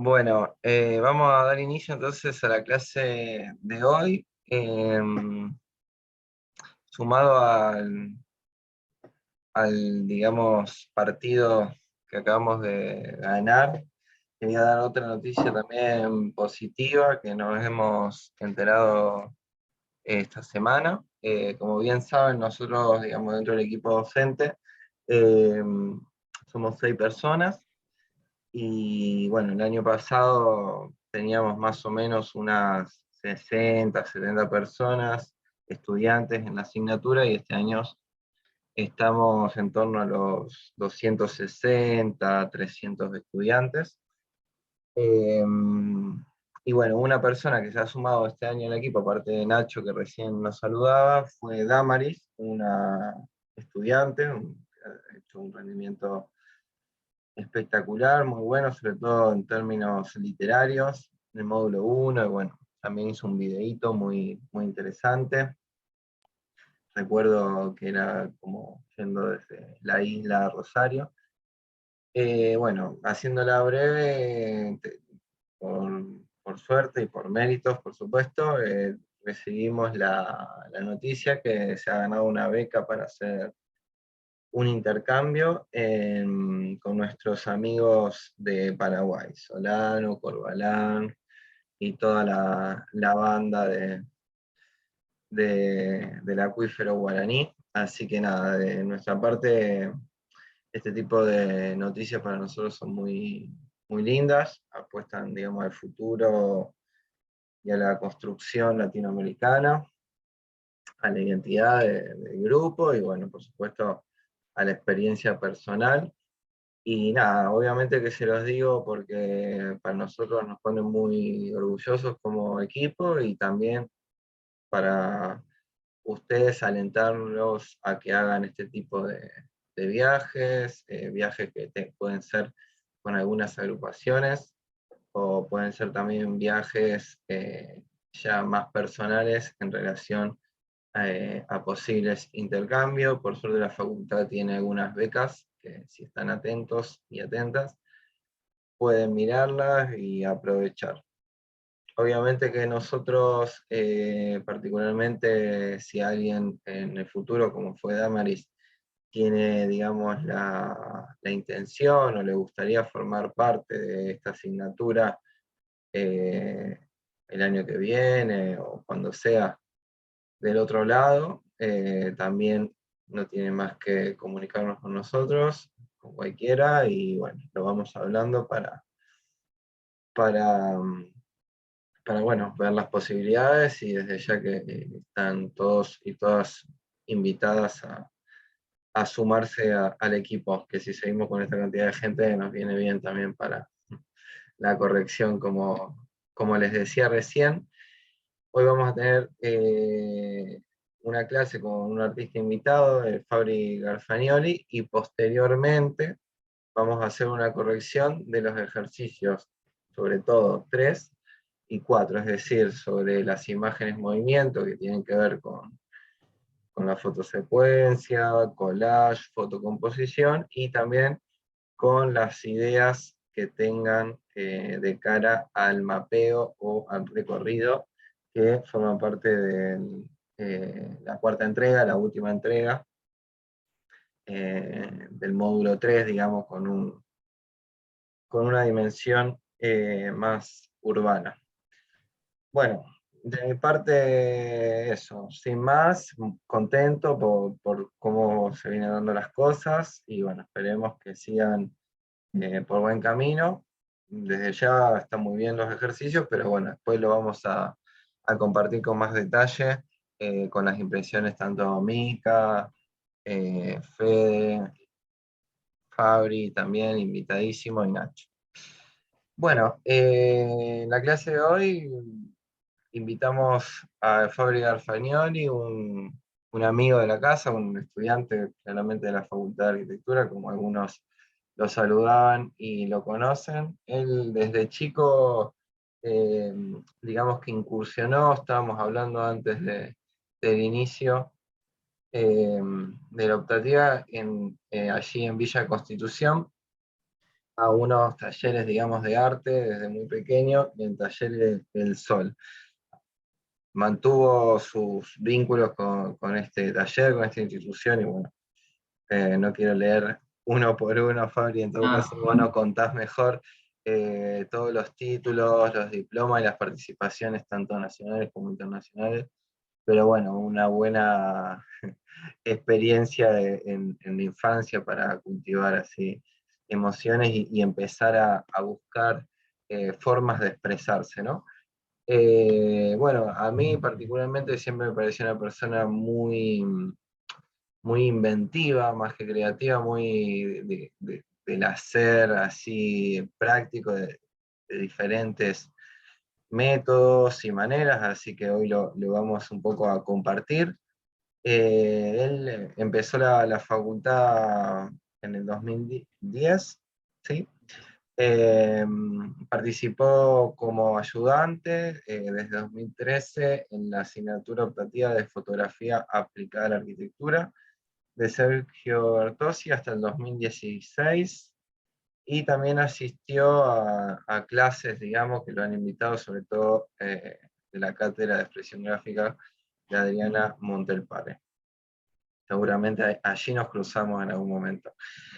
Bueno, vamos a dar inicio entonces a la clase de hoy. Sumado digamos, partido que acabamos de ganar, quería dar otra noticia también positiva que nos hemos enterado esta semana. Como bien saben, nosotros, digamos, dentro del equipo docente, eh, somos 6 personas. Y bueno, el año pasado teníamos más o menos unas 60, 70 personas, estudiantes en la asignatura, y este año estamos en torno a los 260, 300 estudiantes. Eh, y bueno, una persona que se ha sumado este año al equipo, aparte de Nacho, que recién nos saludaba, fue Damaris, una estudiante, ha hecho un rendimiento espectacular, muy bueno, sobre todo en términos literarios, en el módulo 1, y bueno, también hizo un videíto muy, muy interesante. Recuerdo que era como yendo desde la isla a Rosario. Bueno, haciéndola breve, por suerte y por méritos, por supuesto, recibimos la noticia que se ha ganado una beca para hacer un intercambio con nuestros amigos de Paraguay, Solano, Corbalán y toda la banda del acuífero guaraní. Así que nada, de nuestra parte, este tipo de noticias para nosotros son muy, muy lindas, apuestan, digamos, al futuro y a la construcción latinoamericana, a la identidad del grupo y bueno, por supuesto, a la experiencia personal. Y nada, obviamente que se los digo porque para nosotros nos pone muy orgullosos como equipo, y también para ustedes alentarlos a que hagan este tipo de viajes, viajes que pueden ser con algunas agrupaciones, o pueden ser también viajes ya más personales en relación a posibles intercambios. Por suerte la facultad tiene algunas becas que, si están atentos y atentas, pueden mirarlas y aprovechar. Obviamente que nosotros, particularmente si alguien en el futuro, como fue Damaris, tiene, digamos, la intención o le gustaría formar parte de esta asignatura eh, el año que viene o cuando sea del otro lado, también no tiene más que comunicarnos con nosotros, con cualquiera, y bueno, lo vamos hablando para, para bueno, ver las posibilidades, y desde ya que están todos y todas invitadas a sumarse al equipo, que si seguimos con esta cantidad de gente nos viene bien también para la corrección, como les decía recién. Hoy vamos a tener una clase con un artista invitado, Fabri Garfagnoli, y posteriormente vamos a hacer una corrección de los ejercicios, sobre todo 3 y 4, es decir, sobre las imágenes movimiento que tienen que ver con la fotosecuencia, collage, fotocomposición, y también con las ideas que tengan de cara al mapeo o al recorrido, que forman parte de la cuarta entrega, la última entrega del módulo 3, digamos, con una dimensión más urbana. Bueno, de mi parte eso, sin más, contento por cómo se vienen dando las cosas, y bueno, esperemos que sigan por buen camino. Desde ya están muy bien los ejercicios, pero bueno, después lo vamos a compartir con más detalle, con las impresiones tanto Mica, Fede, Fabri también, invitadísimo, y Nacho. Bueno, en la clase de hoy invitamos a Fabri Garfagnoli, un amigo de la casa, un estudiante claramente de la Facultad de Arquitectura, como algunos lo saludaban y lo conocen. Él desde chico, eh, digamos que incursionó, estábamos hablando antes del inicio de la optativa allí en Villa Constitución, a unos talleres, digamos, de arte desde muy pequeño, y en talleres del Sol. Mantuvo sus vínculos con este taller, con esta institución, y bueno, no quiero leer uno por uno, Fabri, en todo Ah, caso vos nos contás mejor todos los títulos, los diplomas y las participaciones, tanto nacionales como internacionales, pero bueno, una buena experiencia en la infancia para cultivar así emociones y empezar a buscar formas de expresarse, ¿no? Bueno, a mí particularmente siempre me pareció una persona muy inventiva, más que creativa, muy del hacer así práctico, de diferentes métodos y maneras, así que hoy lo vamos un poco a compartir. Él empezó la facultad en el 2010, ¿sí? Eh, Participó como ayudante desde 2013 en la asignatura optativa de fotografía aplicada a la arquitectura de Sergio Bertozzi hasta el 2016, y también asistió a clases, digamos, que lo han invitado, sobre todo de la cátedra de expresión gráfica de Adriana Montelpare. Seguramente allí nos cruzamos en algún momento.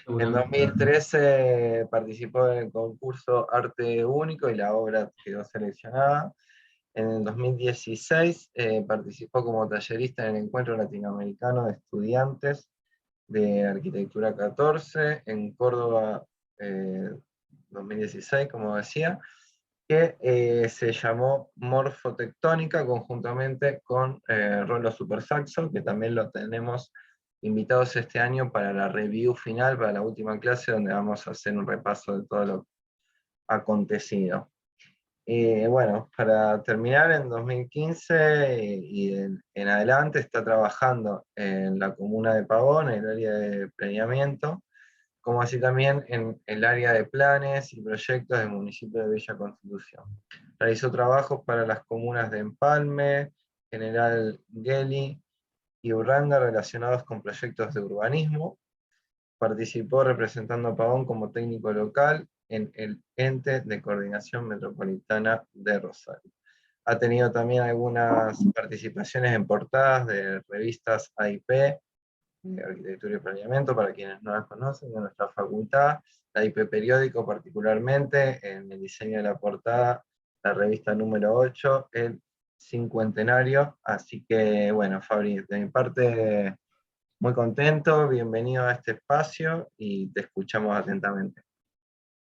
En seguramente. 2013 participó en el concurso Arte Único y la obra quedó seleccionada. En el 2016 participó como tallerista en el Encuentro Latinoamericano de Estudiantes de Arquitectura 14 en Córdoba, 2016, como decía, que se llamó Morfotectónica conjuntamente con Rolo Supersaxo, que también lo tenemos invitados este año para la review final, para la última clase, donde vamos a hacer un repaso de todo lo acontecido. Bueno, para terminar, en 2015 y en adelante está trabajando en la comuna de Pavón, en el área de planeamiento, como así también en el área de planes y proyectos del municipio de Villa Constitución. Realizó trabajos para las comunas de Empalme, General Gelli y Urranga relacionados con proyectos de urbanismo. Participó representando a Pavón como técnico local en el Ente de Coordinación Metropolitana de Rosario. Ha tenido también algunas participaciones en portadas de revistas AIP, de Arquitectura y Planeamiento, para quienes no las conocen, de nuestra facultad, la IP Periódico particularmente, en el diseño de la portada, la revista número 8, el cincuentenario. Así que, bueno, Fabri, de mi parte, muy contento, bienvenido a este espacio y te escuchamos atentamente.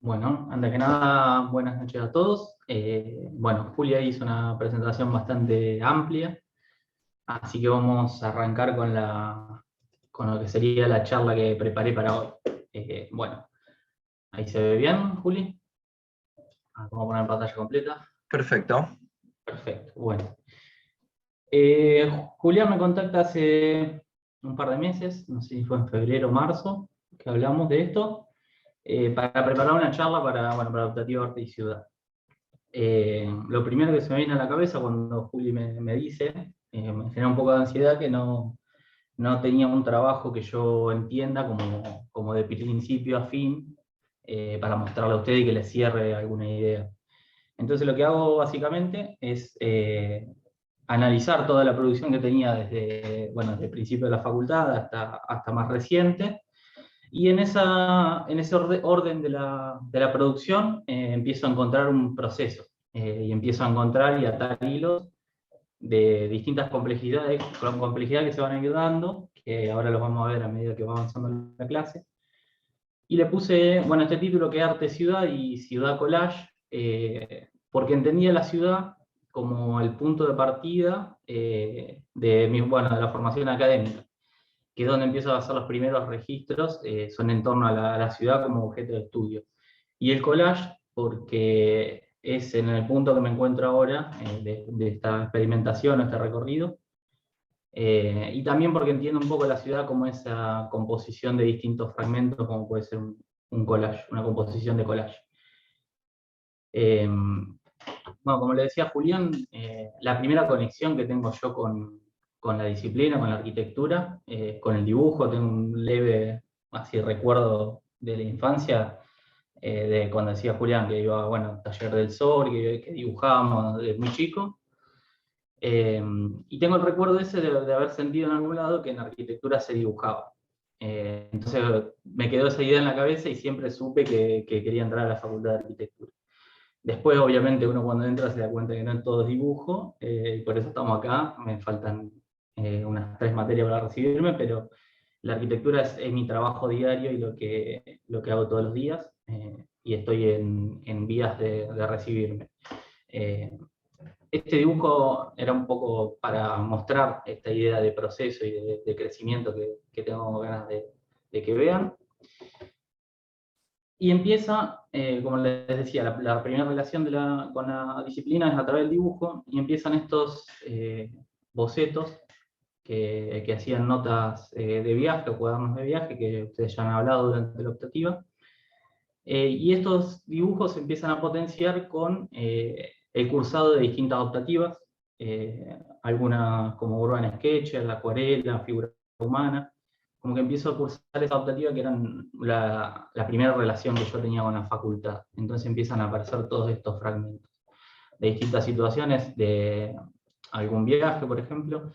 Bueno, antes que nada, buenas noches a todos. Bueno, Julia hizo una presentación bastante amplia, así que vamos a arrancar con lo que sería la charla que preparé para hoy. Bueno, ahí se ve bien, Juli. Vamos a poner pantalla completa. Perfecto. Perfecto, bueno. Julián me contacta hace un par de meses, no sé si fue en febrero o marzo, que hablamos de esto, para preparar una charla para Optativo Arte y Ciudad. Lo primero que se me viene a la cabeza cuando Juli me dice, me genera un poco de ansiedad que no tenía un trabajo que yo entienda como de principio a fin, para mostrarle a usted y que le cierre alguna idea. Entonces lo que hago básicamente es analizar toda la producción que tenía desde el principio de la facultad hasta más reciente, y en ese orden de la producción empiezo a encontrar un proceso, y empiezo a encontrar y atar hilos de distintas complejidades, con complejidad que se van a ir dando, que ahora los vamos a ver a medida que va avanzando la clase. Y le puse, bueno, este título que es Arte Ciudad y Ciudad Collage, porque entendía la ciudad como el punto de partida de la formación académica, que es donde empiezo a hacer los primeros registros, son en torno a la ciudad como objeto de estudio. Y el collage, porque es en el punto que me encuentro ahora, de esta experimentación, este recorrido, y también porque entiendo un poco la ciudad como esa composición de distintos fragmentos, como puede ser un collage, una composición de collage. Bueno, como le decía Julián, la primera conexión que tengo yo con la disciplina, con la arquitectura, con el dibujo, tengo un leve así recuerdo de la infancia, de cuando decía Julián que iba, bueno, taller del sol, que dibujábamos desde muy chico. Y tengo el recuerdo ese de haber sentido en algún lado que en arquitectura se dibujaba. Entonces me quedó esa idea en la cabeza y siempre supe que quería entrar a la facultad de arquitectura. Después, obviamente, uno cuando entra se da cuenta que no es todo dibujo, y por eso estamos acá. Me faltan unas 3 materias para recibirme, pero la arquitectura es mi trabajo diario y lo que hago todos los días, y estoy en vías de recibirme. Este dibujo era un poco para mostrar esta idea de proceso y de crecimiento que tengo ganas de que vean. Y empieza, como les decía, la primera relación con la disciplina es a través del dibujo, y empiezan estos bocetos que hacían notas de viaje o cuadernos de viaje, que ustedes ya han hablado durante la optativa. Y estos dibujos se empiezan a potenciar con el cursado de distintas optativas, algunas como Urban Sketcher, la acuarela, figura humana. Como que empiezo a cursar esa optativa que eran la primera relación que yo tenía con la facultad. Entonces empiezan a aparecer todos estos fragmentos de distintas situaciones, de algún viaje, por ejemplo.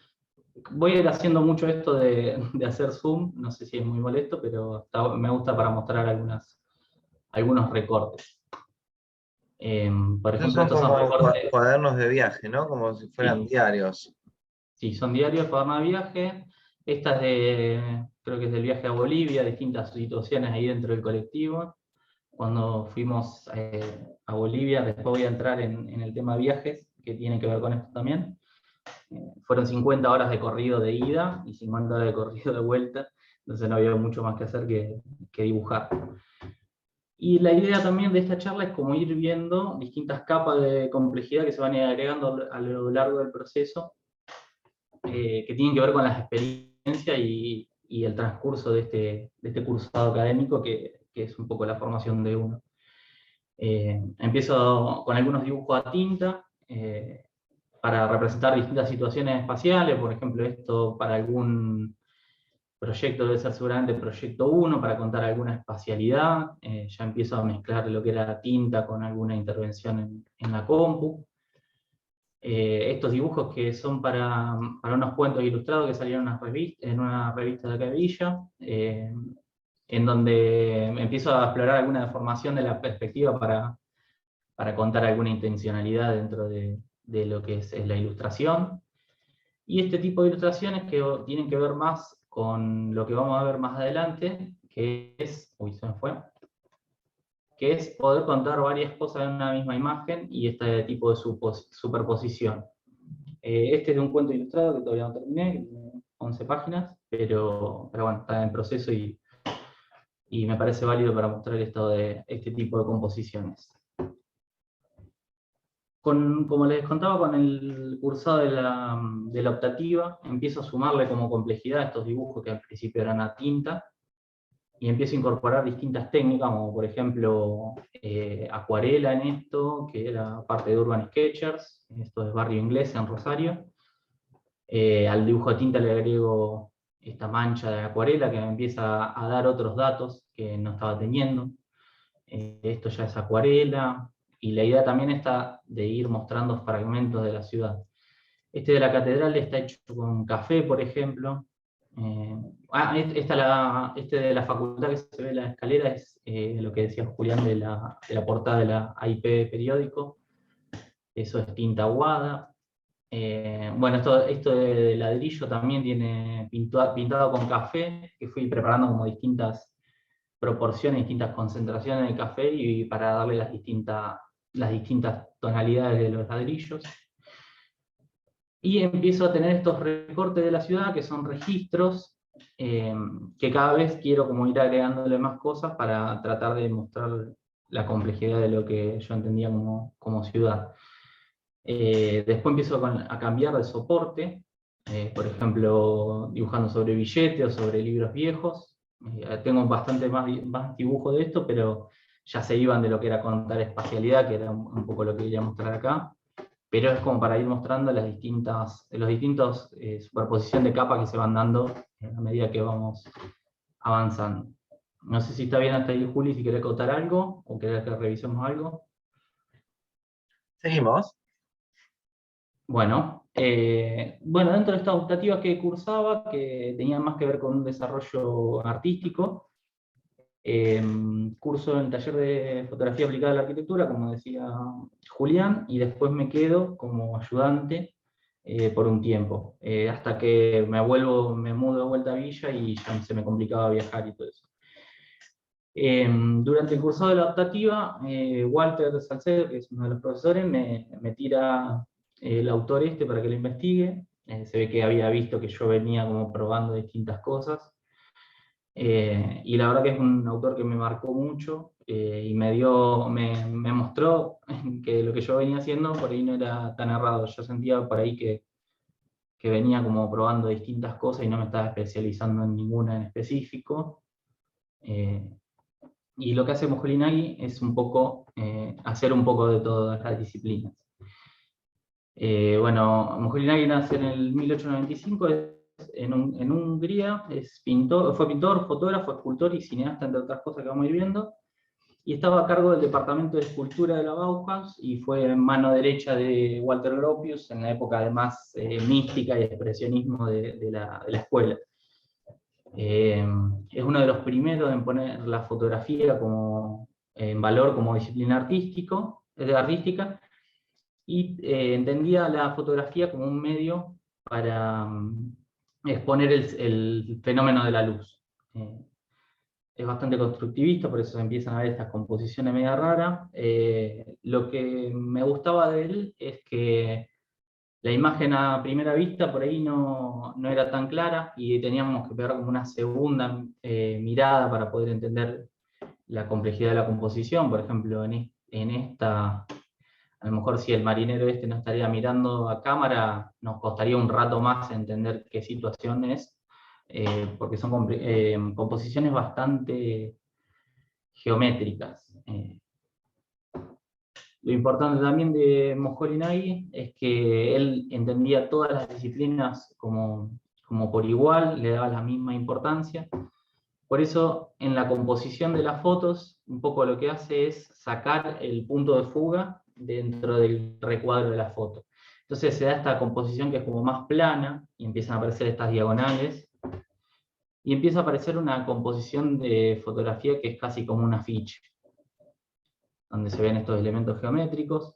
Voy a ir haciendo mucho esto de hacer zoom, no sé si es muy molesto, pero me gusta para mostrar algunos recortes. Por Estos ejemplo, son estos son como recortes. cuadernos de viaje, ¿no? Como si fueran Sí, diarios. sí, son diarios, cuadernos de viaje. Esta creo que es del viaje a Bolivia, distintas situaciones ahí dentro del colectivo. Cuando fuimos a Bolivia, después voy a entrar en el tema viajes, que tiene que ver con esto también. Fueron 50 horas de corrido de ida y 50 horas de corrido de vuelta, entonces no había mucho más que hacer que dibujar. Y la idea también de esta charla es como ir viendo distintas capas de complejidad que se van a ir agregando a lo largo del proceso, que tienen que ver con las experiencias y el transcurso de este cursado académico, que es un poco la formación de uno. Empiezo con algunos dibujos a tinta, para representar distintas situaciones espaciales. Por ejemplo, esto para algún proyecto debe ser seguramente proyecto 1, para contar alguna espacialidad. Ya empiezo a mezclar lo que era la tinta con alguna intervención en la compu. Estos dibujos que son para unos cuentos ilustrados que salieron en una revista de acá de Villa, en donde empiezo a explorar alguna deformación de la perspectiva para contar alguna intencionalidad dentro de lo que es la ilustración. Y este tipo de ilustraciones que tienen que ver más con lo que vamos a ver más adelante, que es, uy, se me fue, que es poder contar varias cosas en una misma imagen y este tipo de superposición. Este es de un cuento ilustrado que todavía no terminé, 11 páginas, pero bueno, está en proceso y me parece válido para mostrar este tipo de composiciones. Como les contaba, con el cursado de la optativa, empiezo a sumarle como complejidad a estos dibujos que al principio eran a tinta, y empiezo a incorporar distintas técnicas, como por ejemplo acuarela en esto, que era parte de Urban Sketchers, esto es Barrio Inglés en Rosario. Al dibujo de tinta le agrego esta mancha de acuarela que me empieza a dar otros datos que no estaba teniendo. Esto ya es acuarela, y la idea también está de ir mostrando fragmentos de la ciudad. Este de la catedral está hecho con café, por ejemplo. Este de la facultad que se ve en la escalera es lo que decía Julián de la portada de la AIP periódico. Eso es tinta aguada. Bueno, esto de ladrillo también tiene pintado con café, que fui preparando como distintas proporciones, distintas concentraciones de café, y para darle las distintas tonalidades de los ladrillos. Y empiezo a tener estos recortes de la ciudad, que son registros, que cada vez quiero como ir agregándole más cosas para tratar de mostrar la complejidad de lo que yo entendía como ciudad. Después empiezo a cambiar de soporte, por ejemplo, dibujando sobre billetes o sobre libros viejos. Tengo bastante más dibujo de esto, pero ya se iban de lo que era contar espacialidad, que era un poco lo que quería mostrar acá. Pero es como para ir mostrando los distintos superposición de capas que se van dando a medida que vamos avanzando. No sé si está bien hasta ahí, Juli, si querés contar algo o querés que revisemos algo. Seguimos. Bueno, dentro de estas optativas que cursaba, que tenían más que ver con un desarrollo artístico, curso en el taller de fotografía aplicada a la arquitectura, como decía Julián, y después me quedo como ayudante por un tiempo, hasta que me mudo de vuelta a Villa y ya se me complicaba viajar y todo eso. Durante el cursado de la optativa, Walter Salcedo, que es uno de los profesores, me tira el autor este para que lo investigue. Se ve que había visto que yo venía como probando distintas cosas. Y la verdad que es un autor que me marcó mucho y me mostró que lo que yo venía haciendo por ahí no era tan errado. Yo sentía por ahí que venía como probando distintas cosas y no me estaba especializando en ninguna en específico. Y lo que hace Moholy-Nagy es un poco hacer un poco de todas las disciplinas. Bueno, Moholy-Nagy nace en el 1895 en Hungría, fue pintor, fotógrafo, escultor y cineasta, entre otras cosas que vamos a ir viendo, y estaba a cargo del departamento de escultura de la Bauhaus y fue mano derecha de Walter Gropius en la época además mística y expresionismo de la escuela. Es uno de los primeros en poner la fotografía en valor como disciplina artística, y entendía la fotografía como un medio para exponer el fenómeno de la luz. Es bastante constructivista, por eso se empiezan a ver estas composiciones media raras. Lo que me gustaba de él es que la imagen a primera vista por ahí no era tan clara y teníamos que pegar como una segunda mirada para poder entender la complejidad de la composición. Por ejemplo, en esta, a lo mejor si el marinero este no estaría mirando a cámara, nos costaría un rato más entender qué situación es, porque son composiciones bastante geométricas. Lo importante también de Moholy-Nagy es que él entendía todas las disciplinas como por igual, le daba la misma importancia. Por eso, en la composición de las fotos, un poco lo que hace es sacar el punto de fuga dentro del recuadro de la foto. Entonces se da esta composición que es como más plana, y empiezan a aparecer estas diagonales, y empieza a aparecer una composición de fotografía que es casi como un afiche, donde se ven estos elementos geométricos.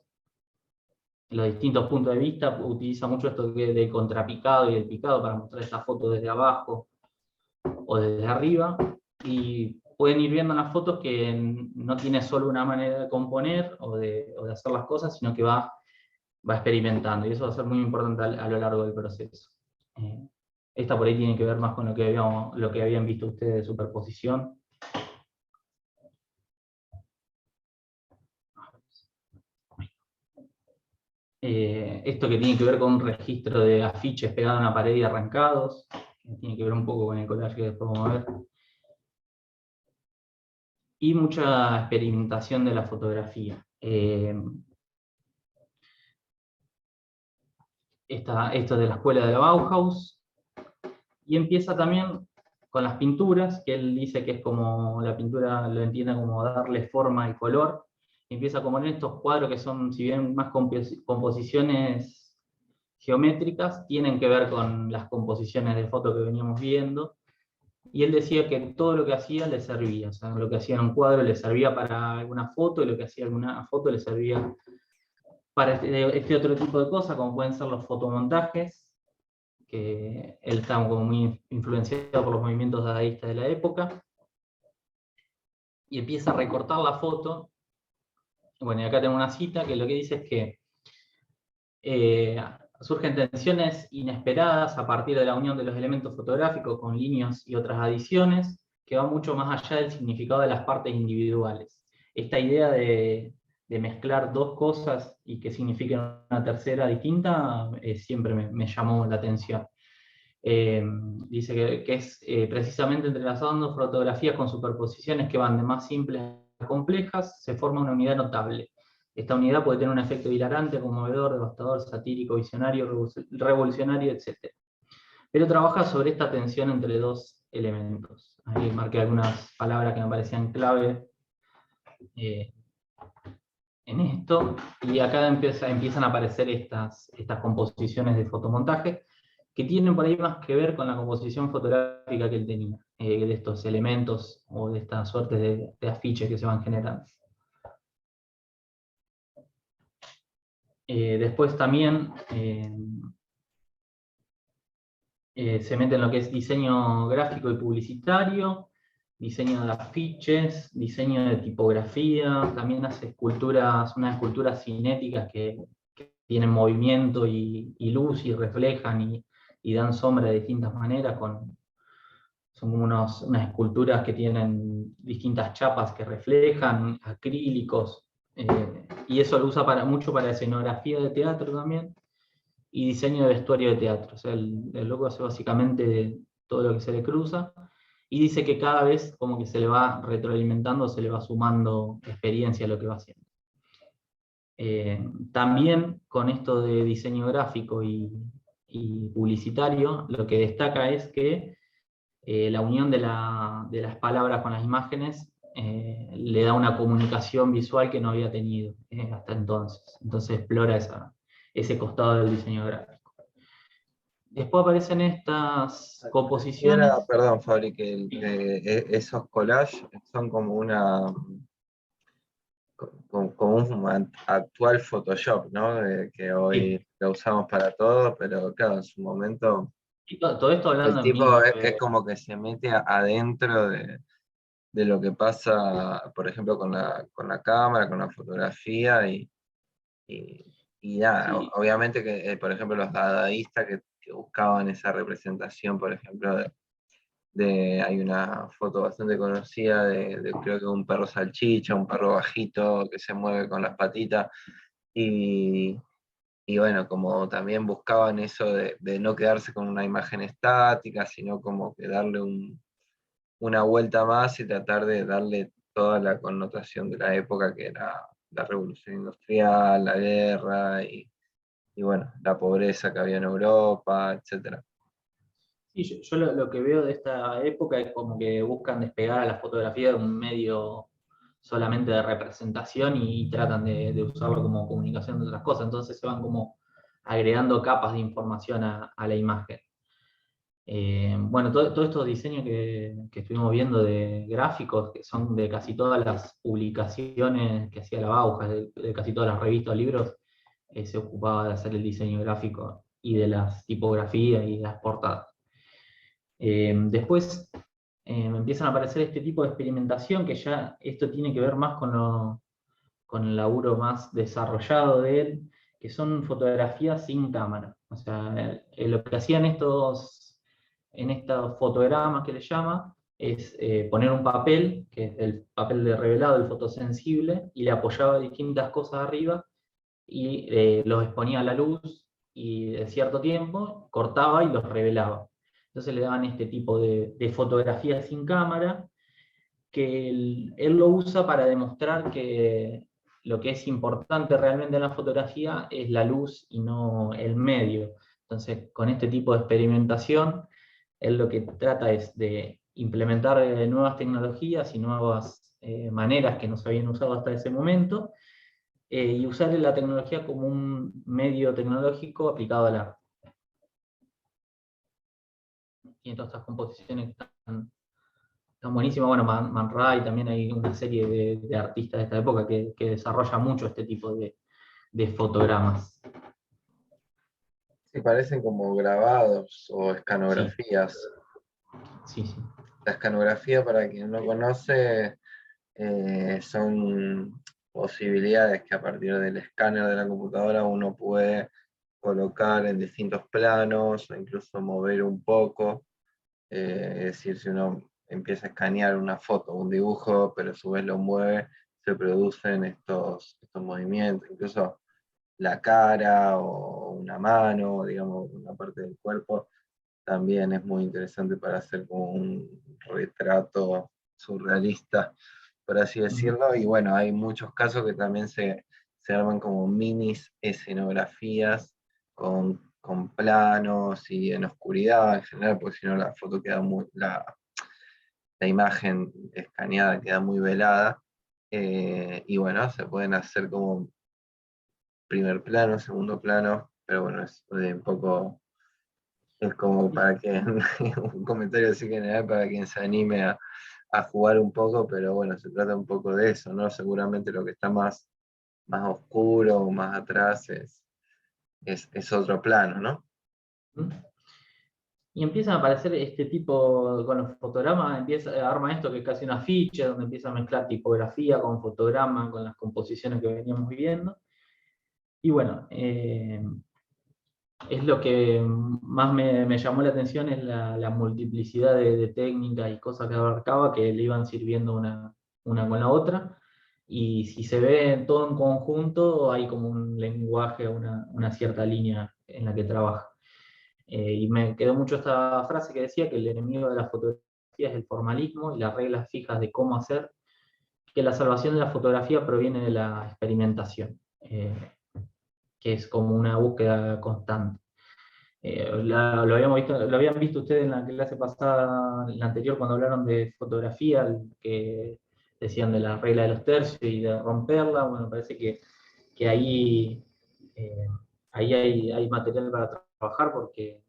Los distintos puntos de vista, utiliza mucho esto del contrapicado y el picado para mostrar esta foto desde abajo o desde arriba, y pueden ir viendo en las fotos que no tiene solo una manera de componer o de hacer las cosas, sino que va experimentando, y eso va a ser muy importante a lo largo del proceso. Esta por ahí tiene que ver más con lo que habían visto ustedes de superposición. Esto que tiene que ver con un registro de afiches pegados a una pared y arrancados, que tiene que ver un poco con el collage que después vamos a ver. Y mucha experimentación de la fotografía. Esto de la escuela de la Bauhaus, y empieza también con las pinturas, que él dice que es como, la pintura lo entiende como darle forma y color. Empieza como en estos cuadros que son, si bien más composiciones geométricas, tienen que ver con las composiciones de foto que veníamos viendo, y él decía que todo lo que hacía le servía, o sea, lo que hacía en un cuadro le servía para alguna foto, y lo que hacía alguna foto le servía para este otro tipo de cosas, como pueden ser los fotomontajes, que él estaba como muy influenciado por los movimientos dadaístas de la época, y empieza a recortar la foto. Bueno, y acá tengo una cita que lo que dice es que surgen tensiones inesperadas a partir de la unión de los elementos fotográficos con líneas y otras adiciones, que va mucho más allá del significado de las partes individuales. Esta idea de mezclar dos cosas y que signifiquen una tercera distinta siempre me llamó la atención. Dice que es precisamente entrelazando fotografías con superposiciones que van de más simples a complejas, se forma una unidad notable. Esta unidad puede tener un efecto hilarante, conmovedor, devastador, satírico, visionario, revolucionario, etc. Pero trabaja sobre esta tensión entre dos elementos. Ahí marqué algunas palabras que me parecían clave en esto, y acá empiezan a aparecer estas composiciones de fotomontaje, que tienen por ahí más que ver con la composición fotográfica que él tenía, de estos elementos o de esta suerte de afiches que se van generando. Después también se mete en lo que es diseño gráfico y publicitario, diseño de afiches, diseño de tipografía, también hace esculturas, unas esculturas cinéticas que tienen movimiento y luz y reflejan y dan sombra de distintas maneras, son como unas esculturas que tienen distintas chapas que reflejan, acrílicos, y eso lo usa mucho para escenografía de teatro también, y diseño de vestuario de teatro. O sea, el loco hace básicamente todo lo que se le cruza, y dice que cada vez como que se le va retroalimentando, se le va sumando experiencia a lo que va haciendo. También con esto de diseño gráfico y publicitario, lo que destaca es que la unión de las palabras con las imágenes le da una comunicación visual que no había tenido hasta entonces. Entonces explora ese costado del diseño gráfico. Después aparecen estas composiciones. Perdón, Fabri, que esos collages son como como un actual Photoshop, ¿no? Que hoy Sí, lo usamos para todo, pero claro, en su momento y todo esto el hablando en tipo es como que se mete adentro de lo que pasa, por ejemplo, con la cámara, con la fotografía y, y nada, sí, obviamente que, por ejemplo, los dadaístas que buscaban esa representación, por ejemplo, hay una foto bastante conocida creo que un perro salchicha, un perro bajito que se mueve con las patitas, y, y bueno, como también buscaban eso de no quedarse con una imagen estática, sino como que darle una vuelta más y tratar de darle toda la connotación de la época que era la revolución industrial, la guerra y bueno, la pobreza que había en Europa, etc. sí, yo lo que veo de esta época es como que buscan despegar a la fotografía de un medio solamente de representación y tratan de usarlo como comunicación de otras cosas. Entonces se van como agregando capas de información a la imagen. Bueno, todos estos diseños que estuvimos viendo de gráficos, que son de casi todas las publicaciones que hacía la Bauhaus, de casi todas las revistas o libros, se ocupaba de hacer el diseño gráfico y de las tipografías y de las portadas. Después empiezan a aparecer este tipo de experimentación, que ya esto tiene que ver más con el laburo más desarrollado de él, que son fotografías sin cámara. O sea, lo que hacían en estos fotogramas que le llama, es poner un papel, que es el papel de revelado, el fotosensible, y le apoyaba distintas cosas arriba, y los exponía a la luz, y de cierto tiempo cortaba y los revelaba. Entonces le daban este tipo de fotografía sin cámara, que él lo usa para demostrar que lo que es importante realmente en la fotografía es la luz y no el medio. Entonces, con este tipo de experimentación, él lo que trata es de implementar nuevas tecnologías y nuevas maneras que no se habían usado hasta ese momento, y usar la tecnología como un medio tecnológico aplicado al arte. Y en todas estas composiciones están buenísimas. Bueno, Man Ray, también hay una serie de artistas de esta época que desarrolla mucho este tipo de fotogramas. Sí, parecen como grabados o Sí, escanografías. sí, sí. La escanografía, para quien no conoce, son posibilidades que a partir del escáner de la computadora uno puede colocar en distintos planos o incluso mover un poco. Es decir, si uno empieza a escanear una foto, un dibujo, pero a su vez lo mueve, se producen estos movimientos, incluso la cara o una mano, digamos, una parte del cuerpo, también es muy interesante para hacer como un retrato surrealista, por así decirlo. Y bueno, hay muchos casos que también se arman como minis escenografías con planos y en oscuridad en general, porque si no la foto queda la imagen escaneada queda muy velada, y bueno, se pueden hacer como primer plano, segundo plano, pero bueno, es un poco, es como para que, un comentario así general para quien se anime a jugar un poco, pero bueno, se trata un poco de eso, ¿no? Seguramente lo que está más oscuro, más atrás, es otro plano, ¿no? ¿Mm? Y empiezan a aparecer este tipo, con los fotogramas, arma esto que es casi una ficha, donde empieza a mezclar tipografía con fotograma, con las composiciones que veníamos viviendo. Y bueno, es lo que más me llamó la atención, es la multiplicidad de técnicas y cosas que abarcaba, que le iban sirviendo una con la otra. Y si se ve todo en conjunto, hay como un lenguaje, una cierta línea en la que trabaja. Y me quedó mucho esta frase que decía que el enemigo de la fotografía es el formalismo y las reglas fijas de cómo hacer, que la salvación de la fotografía proviene de la experimentación, que es como una búsqueda constante. Lo habían visto ustedes en la clase pasada, en la anterior, cuando hablaron de fotografía, que decían de la regla de los tercios y de romperla. Bueno, parece que eh, ahí hay material para trabajar, porque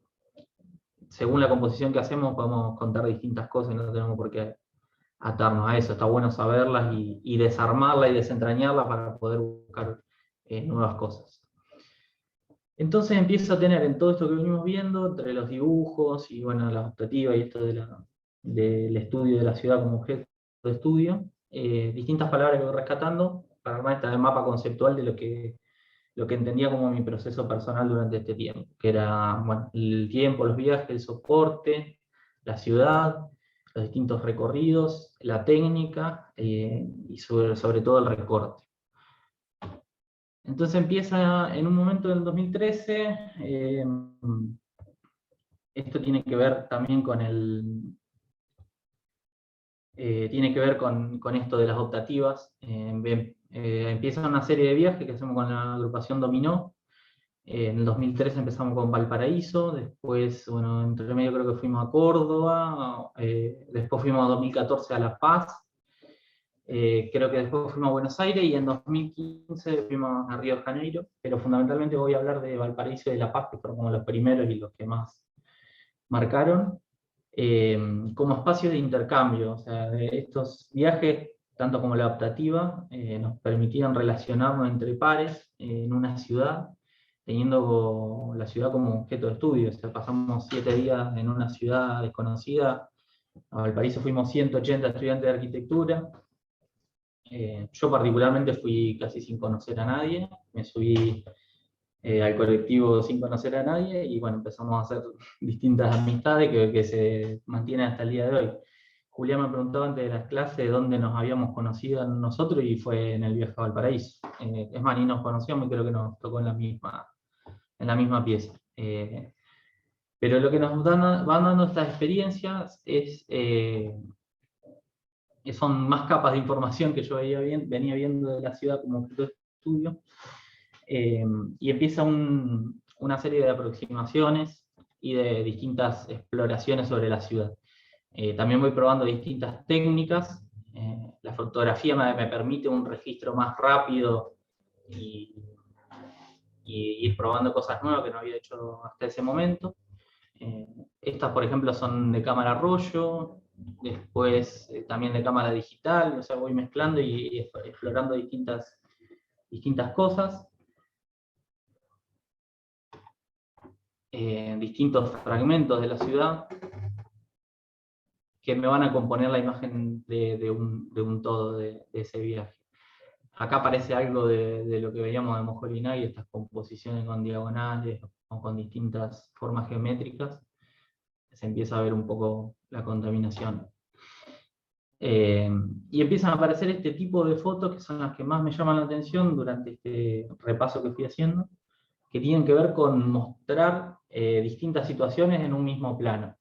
según la composición que hacemos podemos contar distintas cosas y no tenemos por qué atarnos a eso. Está bueno saberlas y desarmarlas y desentrañarlas para poder buscar nuevas cosas. Entonces empiezo a tener en todo esto que venimos viendo, entre los dibujos y bueno, la optativa y esto del estudio de la ciudad como objeto de estudio, distintas palabras que voy rescatando para armar este mapa conceptual de lo que entendía como mi proceso personal durante este tiempo, que era bueno, el tiempo, los viajes, el soporte, la ciudad, los distintos recorridos, la técnica y sobre todo el recorte. Entonces empieza en un momento del 2013, esto tiene que ver también con tiene que ver con esto de las optativas. Empieza una serie de viajes que hacemos con la agrupación Dominó. En el 2013 empezamos con Valparaíso, después, bueno, entre medio creo que fuimos a Córdoba, después fuimos a 2014 a La Paz, creo que después fuimos a Buenos Aires y en 2015 fuimos a Río de Janeiro, pero fundamentalmente voy a hablar de Valparaíso y de La Paz, que fueron como los primeros y los que más marcaron, como espacio de intercambio. O sea, de estos viajes, tanto como la adaptativa, nos permitían relacionarnos entre pares en una ciudad, teniendo la ciudad como objeto de estudio. O sea, pasamos 7 días en una ciudad desconocida. A Valparaíso fuimos 180 estudiantes de arquitectura. Yo particularmente fui casi sin conocer a nadie, me subí al colectivo sin conocer a nadie y bueno, empezamos a hacer distintas amistades que se mantienen hasta el día de hoy. Julián me preguntaba antes de las clases dónde nos habíamos conocido nosotros y fue en el viaje a Valparaíso. Es más, ni nos conocíamos y creo que nos tocó en la misma pieza. Pero lo que nos van dando estas experiencias son más capas de información que yo venía viendo de la ciudad como objeto de estudio, y empieza una serie de aproximaciones y de distintas exploraciones sobre la ciudad. También voy probando distintas técnicas. La fotografía me permite un registro más rápido y ir probando cosas nuevas que no había hecho hasta ese momento. Estas, por ejemplo, son de cámara rollo, después también de cámara digital. O sea, voy mezclando y explorando distintas cosas, distintos fragmentos de la ciudad que me van a componer la imagen de un todo de ese viaje. Acá aparece algo de lo que veíamos de Mojolinagui, estas composiciones con diagonales o con distintas formas geométricas. Se empieza a ver un poco la contaminación. Y empiezan a aparecer este tipo de fotos que son las que más me llaman la atención durante este repaso que fui haciendo, que tienen que ver con mostrar distintas situaciones en un mismo plano.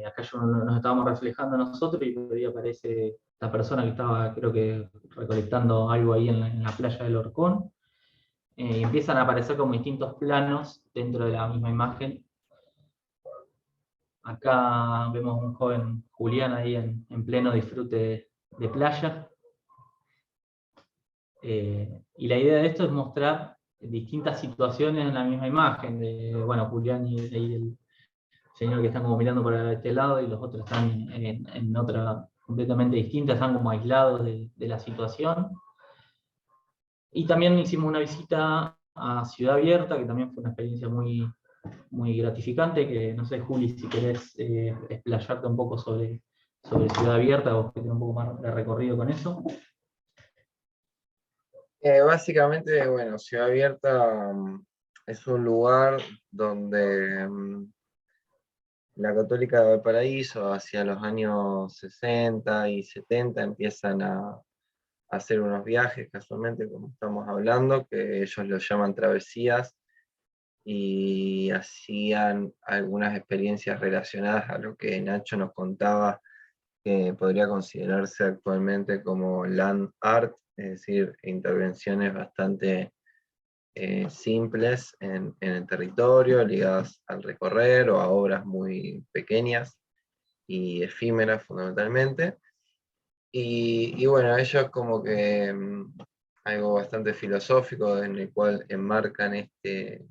Acá nos estábamos reflejando nosotros y por ahí aparece esta persona que estaba, creo que, recolectando algo ahí en la playa del Horcón. Y empiezan a aparecer como distintos planos dentro de la misma imagen. Acá vemos un joven Julián ahí en pleno disfrute de playa. Y la idea de esto es mostrar distintas situaciones en la misma imagen, de, bueno, Julián y el señor que están como mirando para este lado y los otros están en otra completamente distinta, están como aislados de la situación. Y también hicimos una visita a Ciudad Abierta, que también fue una experiencia muy gratificante, que no sé, Juli, si querés explayarte un poco sobre Ciudad Abierta, vos que tenés un poco más de recorrido con eso. Básicamente, bueno, Ciudad Abierta es un lugar donde la Católica de Valparaíso, hacia los años 60 y 70, empiezan a hacer unos viajes, casualmente, como estamos hablando, que ellos los llaman travesías, y hacían algunas experiencias relacionadas a lo que Nacho nos contaba, que podría considerarse actualmente como land art, es decir, intervenciones bastante simples en el territorio, ligadas al recorrer o a obras muy pequeñas y efímeras fundamentalmente. Y bueno, ellos como que algo bastante filosófico en el cual enmarcan este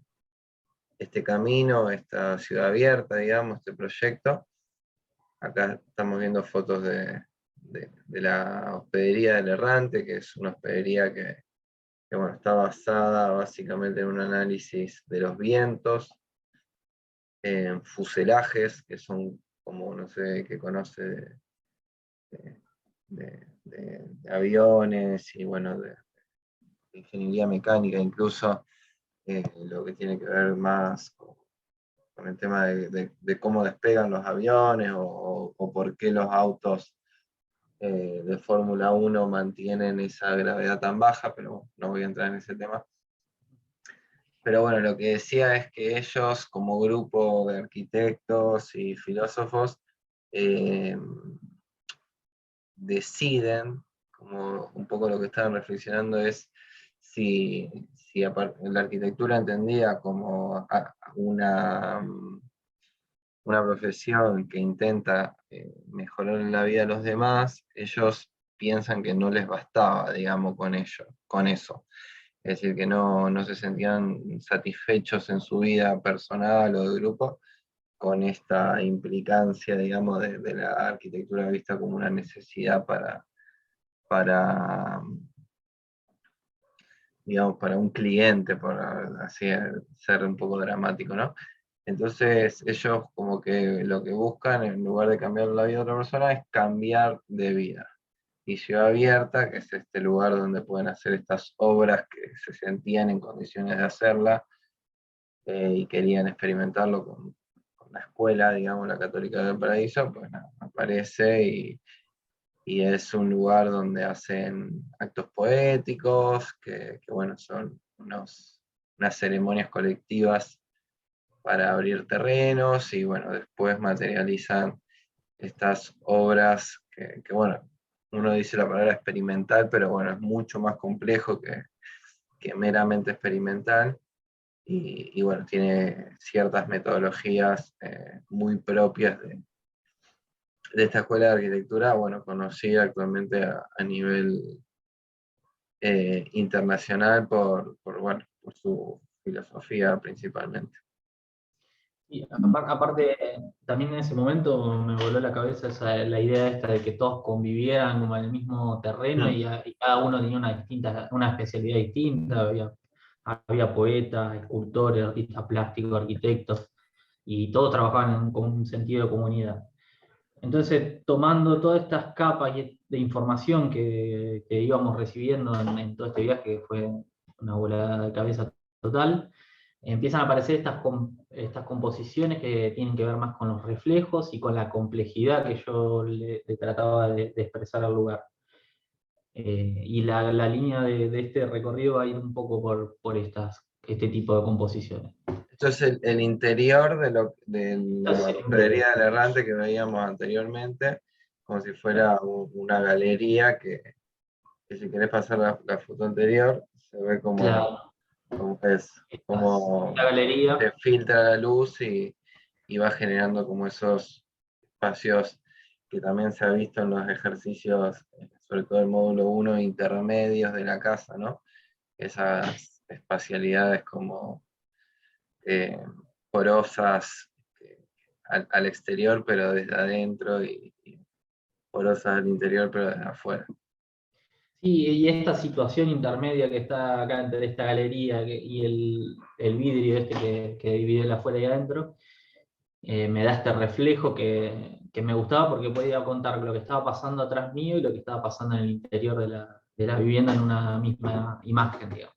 camino, esta ciudad abierta, digamos, este proyecto. Acá estamos viendo fotos de la hospedería del Errante, que es una hospedería que bueno, está basada básicamente en un análisis de los vientos, en fuselajes, que son como, no sé, que conoce de, de aviones y bueno, de ingeniería mecánica, incluso lo que tiene que ver más con el tema de cómo despegan los aviones o por qué los autos de Fórmula 1 mantienen esa gravedad tan baja, pero no voy a entrar en ese tema. Pero bueno, lo que decía es que ellos, como grupo de arquitectos y filósofos, eh, deciden, como un poco lo que estaban reflexionando es si la arquitectura entendida como una profesión que intenta mejorar la vida de los demás, ellos piensan que no les bastaba, digamos, con eso. Es decir, que no se sentían satisfechos en su vida personal o de grupo con esta implicancia, digamos, de la arquitectura vista como una necesidad para, digamos, para un cliente, por así ser un poco dramático, ¿no? Entonces ellos como que lo que buscan, en lugar de cambiar la vida de otra persona, es cambiar de vida. Y Ciudad Abierta, que es este lugar donde pueden hacer estas obras que se sentían en condiciones de hacerla, y querían experimentarlo con la escuela, digamos, la Católica del Paraíso, pues nada, aparece y es un lugar donde hacen actos poéticos, que bueno, son unas ceremonias colectivas para abrir terrenos y bueno, después materializan estas obras que bueno, uno dice la palabra experimental, pero bueno, es mucho más complejo que meramente experimental. Y bueno, tiene ciertas metodologías muy propias de esta escuela de arquitectura, bueno, conocida actualmente a nivel internacional bueno, por su filosofía principalmente. Y aparte, también en ese momento me voló la cabeza la idea esta de que todos convivieran como en el mismo terreno Mm. y cada uno tenía una especialidad distinta. Había poetas, escultores, artistas plásticos, arquitectos, y todos trabajaban con un sentido de comunidad. Entonces, tomando todas estas capas de información que íbamos recibiendo en todo este viaje, que fue una volada de cabeza total, empiezan a aparecer estas composiciones que tienen que ver más con los reflejos y con la complejidad que yo le trataba de expresar al lugar. Y la línea de este recorrido va a ir un poco por este tipo de composiciones. Esto es el interior de la Entonces, hospedería del Errante que veíamos anteriormente, como si fuera una galería que si querés pasar la foto anterior, se ve como claro, es, esta como galería. se filtra la luz y y va generando como esos espacios que también se ha visto en los ejercicios, sobre todo el módulo 1, intermedios de la casa, ¿no? Esas espacialidades como eh, porosas al exterior, pero desde adentro, y porosas al interior, pero desde afuera. Sí, y esta situación intermedia que está acá entre esta galería y el vidrio este que divide el afuera y adentro, me da este reflejo que me gustaba porque podía contar lo que estaba pasando atrás mío y lo que estaba pasando en el interior de la vivienda en una misma imagen, digamos.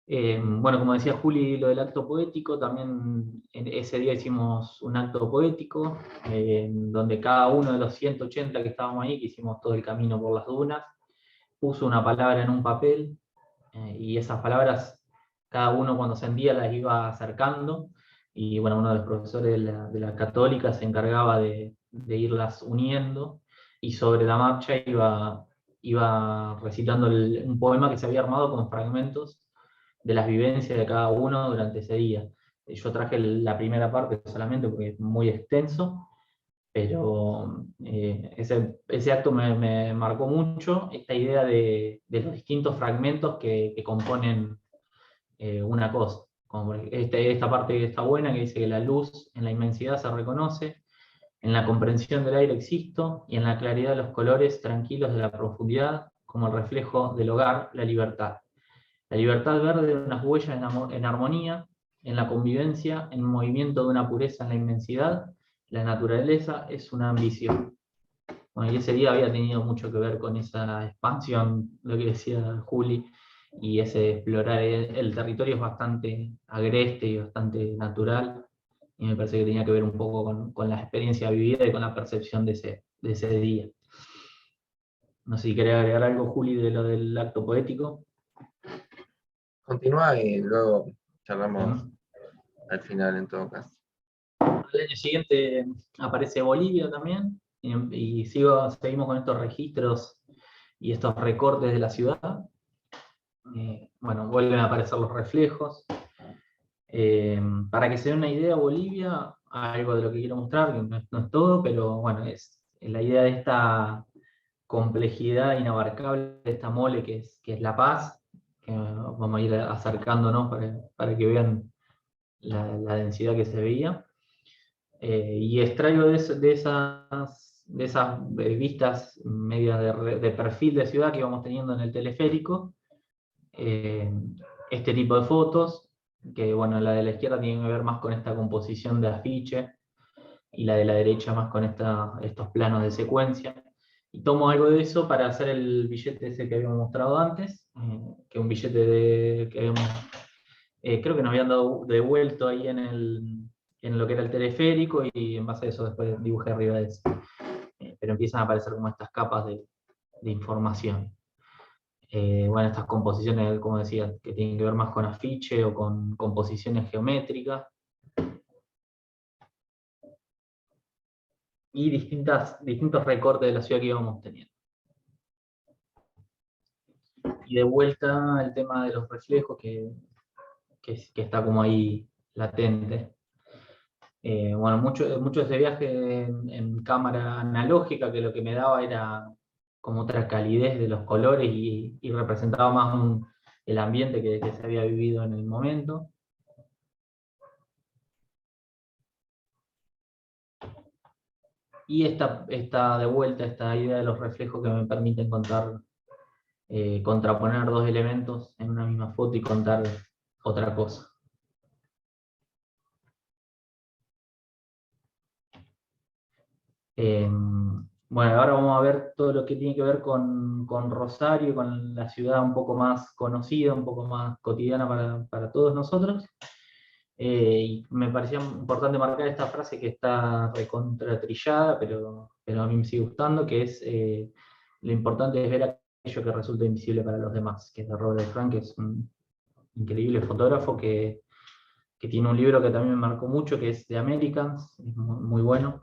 Bueno, como decía Juli, lo del acto poético, también ese día hicimos un acto poético, donde cada uno de los 180 que estábamos ahí, que hicimos todo el camino por las dunas, puso una palabra en un papel, y esas palabras, cada uno cuando sentía las iba acercando, y bueno, uno de los profesores de la Católica se encargaba de irlas uniendo, y sobre la marcha iba recitando un poema que se había armado con fragmentos de las vivencias de cada uno durante ese día. Yo traje la primera parte solamente porque es muy extenso, pero ese acto me marcó mucho, esta idea de los distintos fragmentos que componen una cosa. Como esta parte que está buena, que dice que la luz en la inmensidad se reconoce, en la comprensión del aire existo, y en la claridad de los colores tranquilos de la profundidad, como el reflejo del hogar, la libertad. La libertad verde de unas huellas en armonía, en la convivencia, en un movimiento de una pureza en la inmensidad, la naturaleza es una ambición. Bueno, y ese día había tenido mucho que ver con esa expansión, lo que decía Juli, y ese explorar el territorio es bastante agreste y bastante natural, y me parece que tenía que ver un poco con la experiencia vivida y con la percepción de ese día. No sé si quería agregar algo, Juli, de lo del acto poético. Continúa y luego charlamos Bien. al final en todo caso. Al año siguiente aparece Bolivia también, y seguimos con estos registros y estos recortes de la ciudad. Bueno, vuelven a aparecer los reflejos. Para que se den una idea, Bolivia, algo de lo que quiero mostrar, que no es todo, pero bueno, es la idea de esta complejidad inabarcable de esta mole que es La Paz, que vamos a ir acercándonos para que vean la densidad que se veía. Y extraigo de esas vistas medias de perfil de ciudad que íbamos teniendo en el teleférico, eh, este tipo de fotos, que bueno, la de la izquierda tiene que ver más con esta composición de afiche, y la de la derecha más con estos planos de secuencia. Y tomo algo de eso para hacer el billete ese que habíamos mostrado antes, que es un billete que habíamos, creo que nos habían dado devuelto ahí en lo que era el teleférico, y en base a eso después dibujé arriba de eso. Pero empiezan a aparecer como estas capas de información. Bueno, estas composiciones, como decía, que tienen que ver más con afiche o con composiciones geométricas, y distintos recortes de la ciudad que íbamos teniendo. Y de vuelta el tema de los reflejos que está como ahí latente. Bueno, mucho de ese viaje en cámara analógica, que lo que me daba era como otra calidez de los colores, y representaba más el ambiente que se había vivido en el momento. Y esta de vuelta, esta idea de los reflejos que me permiten contraponer dos elementos en una misma foto y contar otra cosa. Bueno, ahora vamos a ver todo lo que tiene que ver con Rosario, con la ciudad un poco más conocida, un poco más cotidiana para todos nosotros. Y me parecía importante marcar esta frase que está recontratrillada, pero a mí me sigue gustando, que es lo importante es ver aquello que resulta invisible para los demás, que es de Robert Frank, que es un increíble fotógrafo que tiene un libro que también me marcó mucho, que es The Americans, es muy bueno.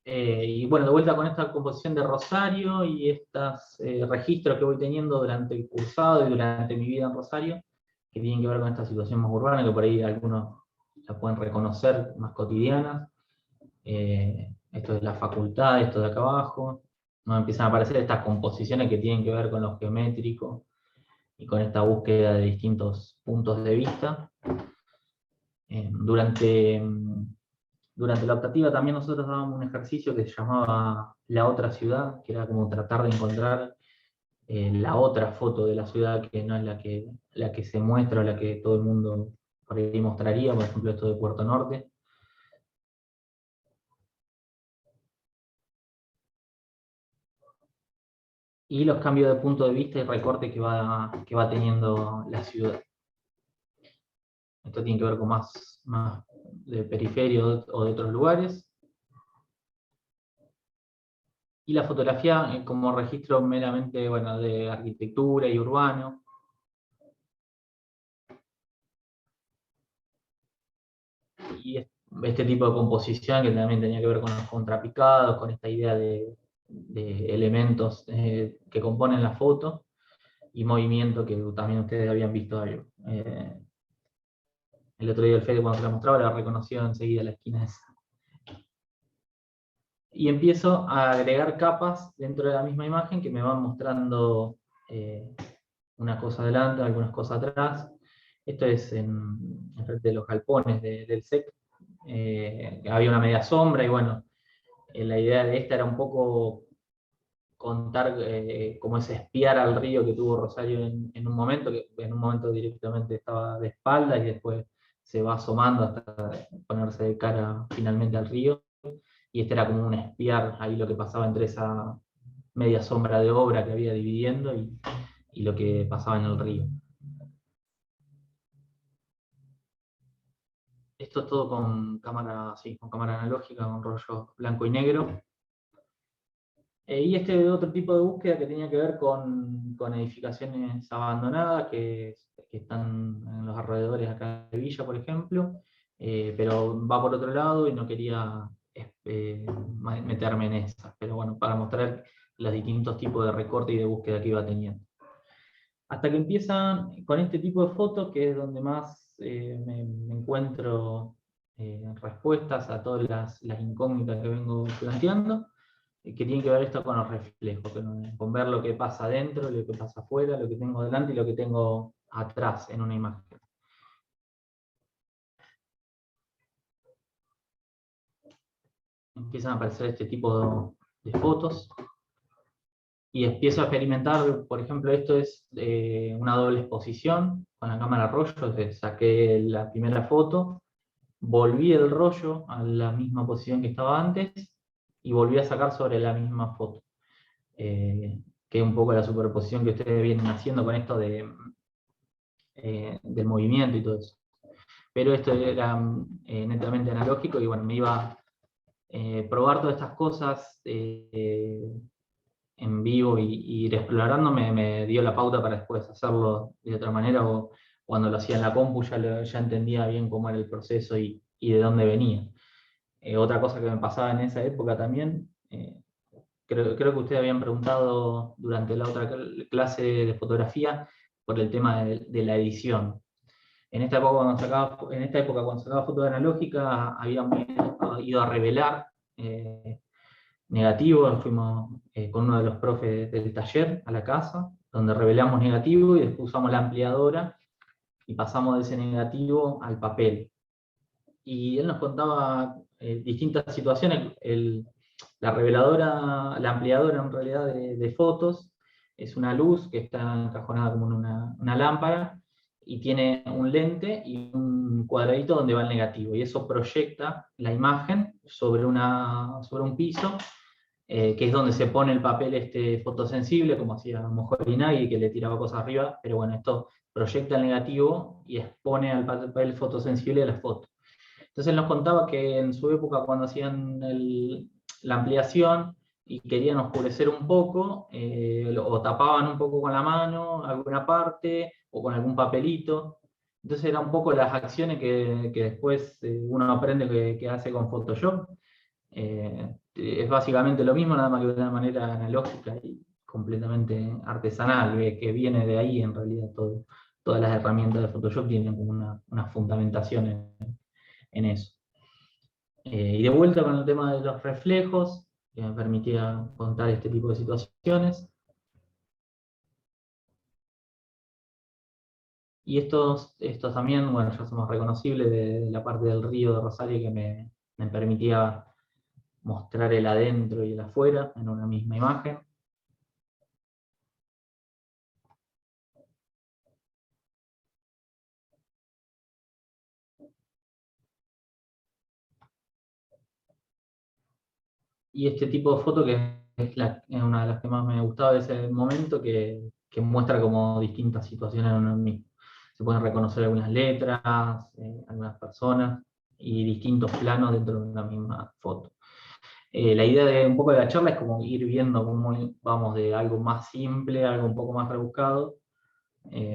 Y bueno, de vuelta con esta composición de Rosario y estos registros que voy teniendo durante el cursado y durante mi vida en Rosario, que tienen que ver con esta situación más urbana, que por ahí algunos la pueden reconocer, más cotidianas. Esto de la facultad, esto de acá abajo, ¿no? Empiezan a aparecer estas composiciones que tienen que ver con lo geométrico y con esta búsqueda de distintos puntos de vista. Durante la optativa también nosotros dábamos un ejercicio que se llamaba La Otra Ciudad, que era como tratar de encontrar la otra foto de la ciudad que no es la que se muestra o la que todo el mundo por ahí mostraría, por ejemplo esto de Puerto Norte. Y los cambios de punto de vista y recorte que va teniendo la ciudad. Esto tiene que ver con más de periferia o de otros lugares. Y la fotografía como registro meramente de arquitectura y urbano. Y este tipo de composición que también tenía que ver con los contrapicados, con esta idea de elementos que componen la foto, y movimiento que también ustedes habían visto algo. El otro día el Fede cuando se la mostraba la reconoció enseguida la esquina esa. Y empiezo a agregar capas dentro de la misma imagen que me van mostrando una cosa adelante, algunas cosas atrás. Esto es en frente de los galpones del SEC. Había una media sombra y bueno, la idea de esta era un poco contar cómo es espiar al río que tuvo Rosario en un momento, que en un momento directamente estaba de espalda y después se va asomando hasta ponerse de cara finalmente al río. Y este era como un espiar ahí lo que pasaba entre esa media sombra de obra que había dividiendo y lo que pasaba en el río. Esto es todo con cámara analógica, con rollo blanco y negro. Y este otro tipo de búsqueda que tenía que ver con edificaciones abandonadas que están en los alrededores acá de Villa, por ejemplo, pero va por otro lado y no quería meterme en esas, pero bueno, para mostrar los distintos tipos de recorte y de búsqueda que iba teniendo. Hasta que empiezan con este tipo de fotos, que es donde más me encuentro respuestas a todas las incógnitas que vengo planteando, que tiene que ver esto con los reflejos, con ver lo que pasa adentro, lo que pasa afuera, lo que tengo delante y lo que tengo atrás en una imagen. Empiezan a aparecer este tipo de fotos y empiezo a experimentar, por ejemplo, esto es una doble exposición con la cámara rollo, saqué la primera foto, volví el rollo a la misma posición que estaba antes y volví a sacar sobre la misma foto. Que es un poco la superposición que ustedes vienen haciendo con esto del movimiento y todo eso. Pero esto era netamente analógico y bueno, me iba a probar todas estas cosas en vivo y ir explorando, me dio la pauta para después hacerlo de otra manera, o cuando lo hacía en la compu ya entendía bien cómo era el proceso y de dónde venía. Otra cosa que me pasaba en esa época también, creo que ustedes habían preguntado durante la otra clase de fotografía por el tema de la edición. En esta época cuando sacaba fotos analógica habíamos ido a revelar negativos, fuimos con uno de los profes del taller a la casa, donde revelamos negativo y después usamos la ampliadora y pasamos de ese negativo al papel. Y él nos contaba distintas situaciones. La ampliadora en realidad de fotos es una luz que está encajonada como en una lámpara y tiene un lente y un cuadradito donde va el negativo, y eso proyecta la imagen sobre un piso, que es donde se pone el papel fotosensible, como hacía a lo mejor Inagi, que le tiraba cosas arriba, pero bueno, esto proyecta el negativo y expone al papel fotosensible la foto. Entonces nos contaba que en su época, cuando hacían la ampliación y querían oscurecer un poco, o tapaban un poco con la mano alguna parte, o con algún papelito. Entonces eran un poco las acciones que después uno aprende que hace con Photoshop. Es básicamente lo mismo, nada más que de una manera analógica y completamente artesanal, que viene de ahí en realidad todo. Todas las herramientas de Photoshop tienen como una fundamentación en eso. Y de vuelta con el tema de los reflejos, que me permitía contar este tipo de situaciones. Y estos también, bueno, ya somos reconocibles de la parte del río de Rosario que me permitía mostrar el adentro y el afuera en una misma imagen. Y este tipo de foto que es una de las que más me gustaba de ese momento, que muestra como distintas situaciones en uno mismo. Se pueden reconocer algunas letras, algunas personas y distintos planos dentro de una misma foto. La idea de un poco de la charla es como ir viendo cómo vamos de algo más simple a algo un poco más rebuscado,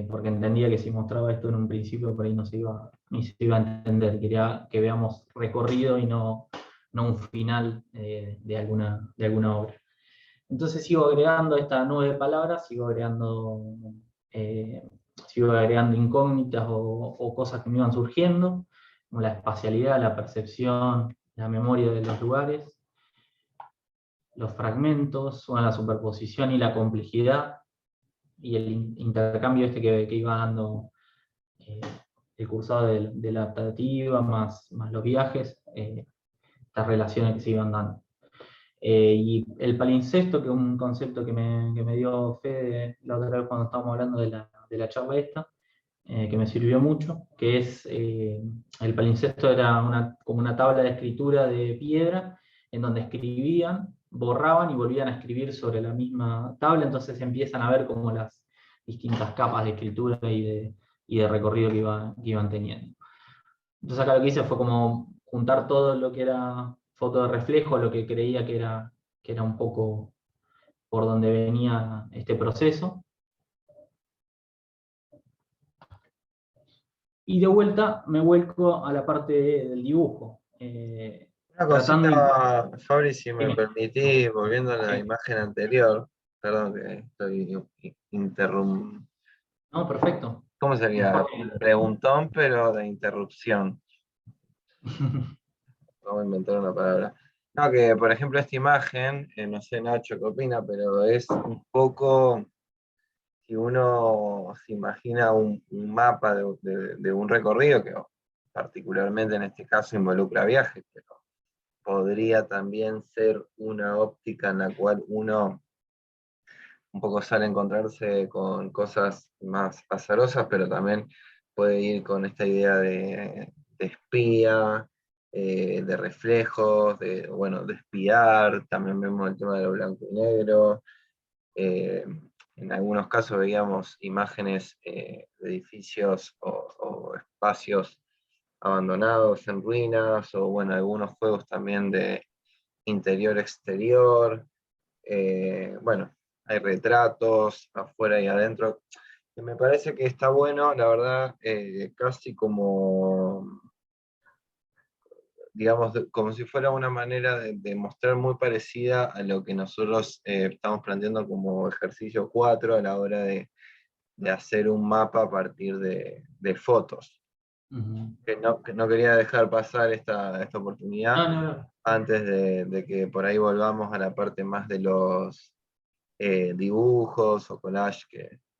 porque entendía que si mostraba esto en un principio por ahí ni se iba a entender. Quería que veamos recorrido y no un final de alguna obra. Entonces sigo agregando esta nube de palabras, eh, sigo agregando incógnitas o cosas que me iban surgiendo, como la espacialidad, la percepción, la memoria de los lugares, los fragmentos, la superposición y la complejidad, y el intercambio este que iba dando eh, el cursado de la adaptativa, más los viajes, estas relaciones que se iban dando. Y el palincesto, que es un concepto que me dio Fede la otra vez cuando estábamos hablando de la charla esta, que me sirvió mucho, que es, el palincesto era como una tabla de escritura de piedra, en donde escribían, borraban y volvían a escribir sobre la misma tabla, entonces empiezan a ver como las distintas capas de escritura y de recorrido que iban teniendo. Entonces acá lo que hice fue como juntar todo lo que era foto de reflejo, lo que creía que era un poco por donde venía este proceso. Y de vuelta me vuelco a la parte del dibujo. Una Tratando de... cosita, Fabri, si me Dime. permitís, volviendo a la Sí. imagen anterior, perdón que estoy interrum... No, perfecto. ¿Cómo sería? Mejor Preguntón, pero de interrupción. que... Vamos a inventar una palabra. No, que por ejemplo esta imagen, no sé Nacho qué opina, pero es un poco, si uno se imagina un mapa de un recorrido, que particularmente en este caso involucra viajes, pero podría también ser una óptica en la cual uno un poco sale a encontrarse con cosas más azarosas, pero también puede ir con esta idea de espía, de reflejos, bueno, de espiar, también vemos el tema de lo blanco y negro. eh, en algunos casos veíamos imágenes de edificios o espacios abandonados en ruinas, o bueno, algunos juegos también de interior-exterior. Bueno, hay retratos afuera y adentro, que me parece que está bueno, la verdad, casi como, digamos, como si fuera una manera de mostrar muy parecida a lo que nosotros estamos planteando como ejercicio 4 a la hora de hacer un mapa a partir de fotos. Que no quería dejar pasar esta oportunidad No, no, no. antes de que por ahí volvamos a la parte más de los dibujos o collage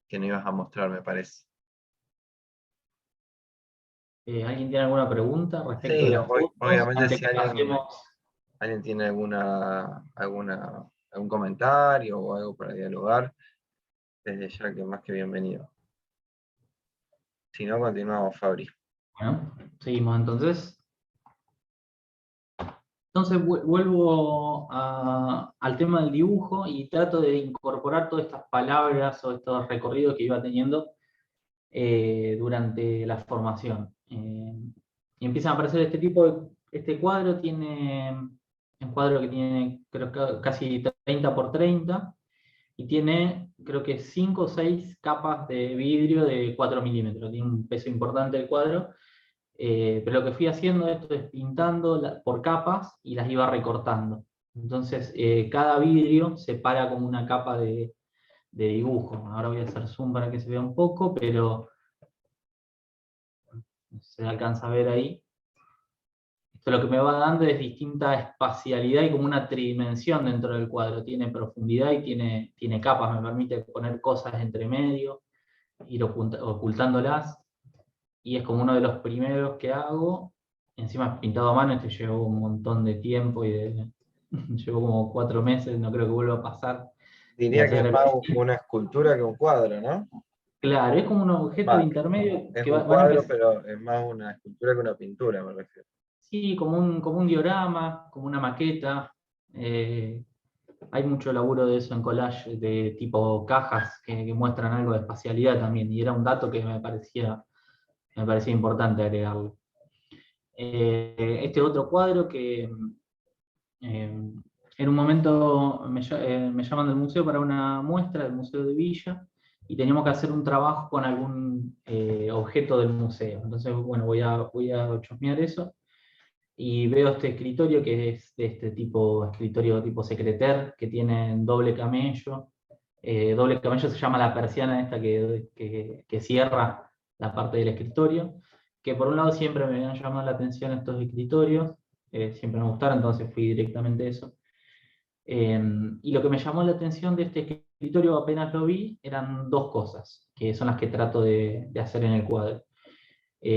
que no ibas a mostrar, me parece. ¿Alguien tiene alguna pregunta respecto de Sí, las fotos? obviamente Antes si que pasemos... alguien tiene algún comentario o algo para dialogar, desde ya que más que bienvenido. Si no, continuamos, Fabri. Bueno, seguimos entonces. Entonces vuelvo al tema del dibujo y trato de incorporar todas estas palabras o estos recorridos que iba teniendo durante la formación. Y empiezan a aparecer este cuadro tiene un cuadro que tiene creo que casi 30 por 30 y tiene creo que 5 o 6 capas de vidrio de 4 milímetros. Tiene un peso importante el cuadro. Pero lo que fui haciendo esto es pintando por capas y las iba recortando. Entonces, cada vidrio separa como una capa de dibujo. Ahora voy a hacer zoom para que se vea un poco, pero se alcanza a ver ahí. Esto lo que me va dando es distinta espacialidad y como una tridimensión dentro del cuadro. Tiene profundidad y tiene capas, me permite poner cosas entre medio, ir ocultándolas. Y es como uno de los primeros que hago. Encima pintado a mano, este llevó un montón de tiempo llevó como 4 meses, no creo que vuelva a pasar de Diría que hacer es el... más una escultura que un cuadro, ¿no? Claro, es como un objeto de Va, intermedio es que un van a cuadro, empezar, pero es más una escultura que una pintura, me refiero. sí, como un diorama, como una maqueta. eh, Hay mucho laburo de eso en collage, de tipo cajas que muestran algo de espacialidad también, y era un dato que me parecía importante agregarlo. Este otro cuadro que en un momento me llaman del museo para una muestra del Museo de Villa y teníamos que hacer un trabajo con algún objeto del museo. Entonces, bueno, voy a chusmear eso y veo este escritorio que es de este tipo, escritorio tipo secreter, que tiene doble camello. Doble camello se llama la persiana esta que cierra la parte del escritorio, que por un lado siempre me habían llamado la atención estos escritorios, siempre me gustaron, entonces fui directamente a eso. Y lo que me llamó la atención de este escritorio apenas lo vi eran dos cosas, que son las que trato de hacer en el cuadro.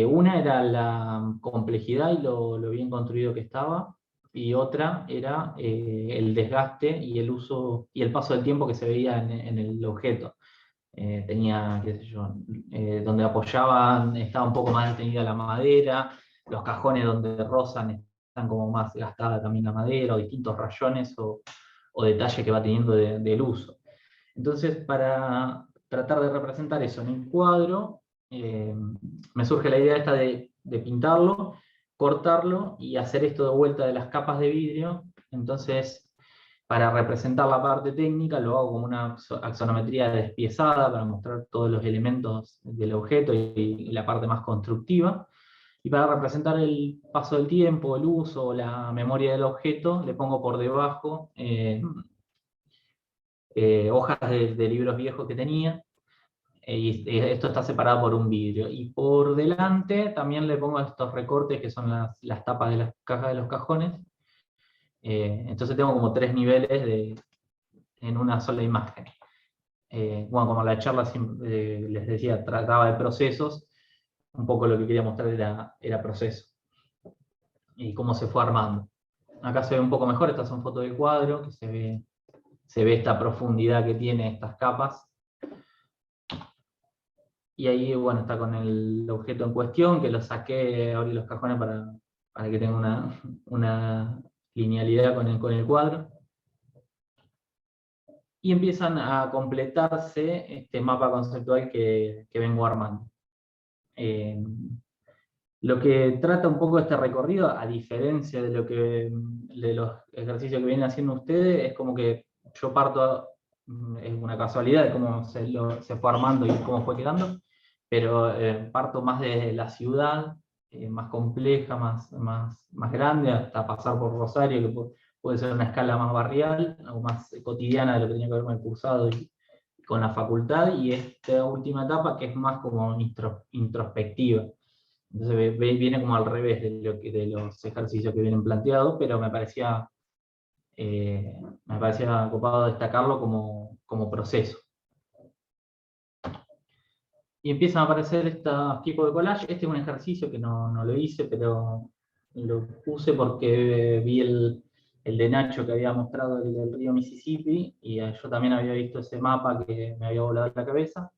Una era la complejidad y lo bien construido que estaba, y otra era el desgaste y el uso y el paso del tiempo que se veía en el objeto. Tenía, qué sé yo, donde apoyaban, estaba un poco más detenida la madera, los cajones donde rozan están como más gastada también la madera, o distintos rayones o detalle que va teniendo del uso. Entonces, para tratar de representar eso en el cuadro, me surge la idea esta de pintarlo, cortarlo y hacer esto de vuelta de las capas de vidrio. Entonces, para representar la parte técnica, lo hago como una axonometría despiezada para mostrar todos los elementos del objeto y la parte más constructiva. Y para representar el paso del tiempo, el uso, la memoria del objeto, le pongo por debajo hojas de libros viejos que tenía, y esto está separado por un vidrio. Y por delante también le pongo estos recortes que son las tapas de las cajas de los cajones. Entonces tengo como 3 niveles en una sola imagen. Bueno, como la charla les decía, trataba de procesos, un poco lo que quería mostrar era proceso y cómo se fue armando. Acá se ve un poco mejor, estas son fotos del cuadro, que se ve esta profundidad que tiene estas capas. Y ahí, bueno, está con el objeto en cuestión, que lo saqué, abrí los cajones para que tenga una linealidad con el cuadro. Y empiezan a completarse este mapa conceptual que vengo armando. Eh, lo que trata un poco este recorrido, a diferencia de los ejercicios que vienen haciendo ustedes, es como que yo parto, es una casualidad de cómo se fue armando y cómo fue quedando, pero parto más de la ciudad, más compleja, más grande, hasta pasar por Rosario, que puede ser una escala más barrial, o más cotidiana de lo que tenía que ver con el cursado y con la facultad, y esta última etapa que es más como introspectiva. Entonces viene como al revés de los ejercicios que vienen planteados, pero me parecía copado destacarlo como proceso. Y empiezan a aparecer estos tipos de collage. Este es un ejercicio que no lo hice, pero lo puse porque vi el de Nacho que había mostrado, el del río Mississippi, y yo también había visto ese mapa que me había volado la cabeza,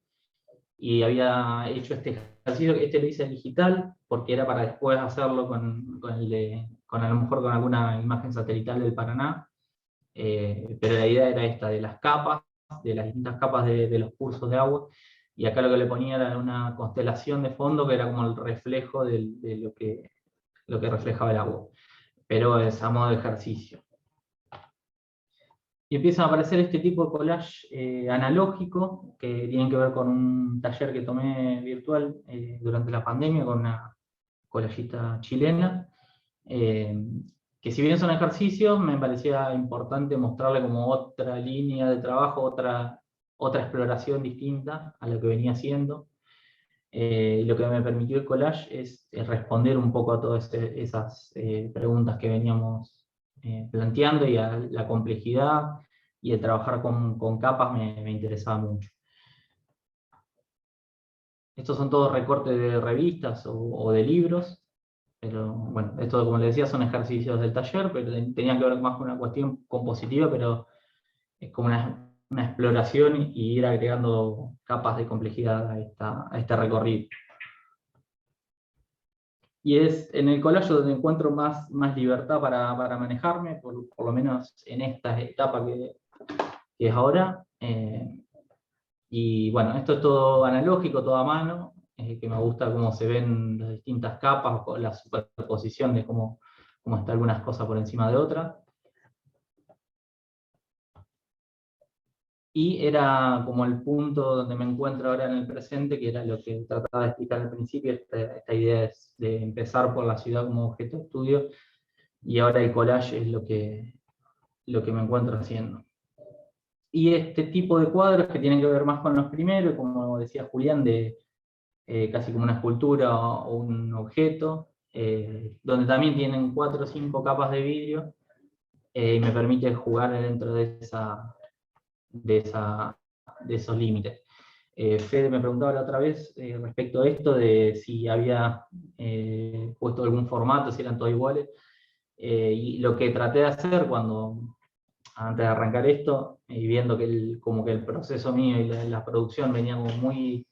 y había hecho este ejercicio. Este lo hice digital porque era para después hacerlo con a lo mejor con alguna imagen satelital del Paraná, pero la idea era esta, de las capas, de las distintas capas de los cursos de agua, y acá lo que le ponía era una constelación de fondo que era como el reflejo de lo que reflejaba el agua, pero es a modo de ejercicio. Y empiezan a aparecer este tipo de collage analógico, que tienen que ver con un taller que tomé virtual durante la pandemia con una collagista chilena, eh, que si bien son ejercicios, me parecía importante mostrarle como otra línea de trabajo, otra exploración distinta a lo que venía haciendo. Y lo que me permitió el collage es responder un poco a todas esas preguntas que veníamos planteando, y a la complejidad y el trabajar con capas me interesaba mucho. Estos son todos recortes de revistas o de libros, pero bueno, esto, como les decía, son ejercicios del taller, pero tenían que ver más con una cuestión compositiva, pero es como una exploración y ir agregando capas de complejidad a este recorrido. Y es en el collage donde encuentro más libertad para manejarme, por lo menos en esta etapa que es ahora. Y bueno, esto es todo analógico, todo a mano, que me gusta cómo se ven las distintas capas, o la superposición de cómo están algunas cosas por encima de otras. Y era como el punto donde me encuentro ahora en el presente, que era lo que trataba de explicar al principio, esta idea de empezar por la ciudad como objeto de estudio, y ahora el collage es lo que me encuentro haciendo. Y este tipo de cuadros que tienen que ver más con los primeros, como decía Julián, de casi como una escultura o un objeto, donde también tienen 4 o 5 capas de vidrio, y me permite jugar dentro de esos límites. Fede me preguntaba la otra vez respecto a esto, de si había puesto algún formato, si eran todos iguales, y lo que traté de hacer antes de arrancar esto, y viendo que como que el proceso mío y la producción venía como muy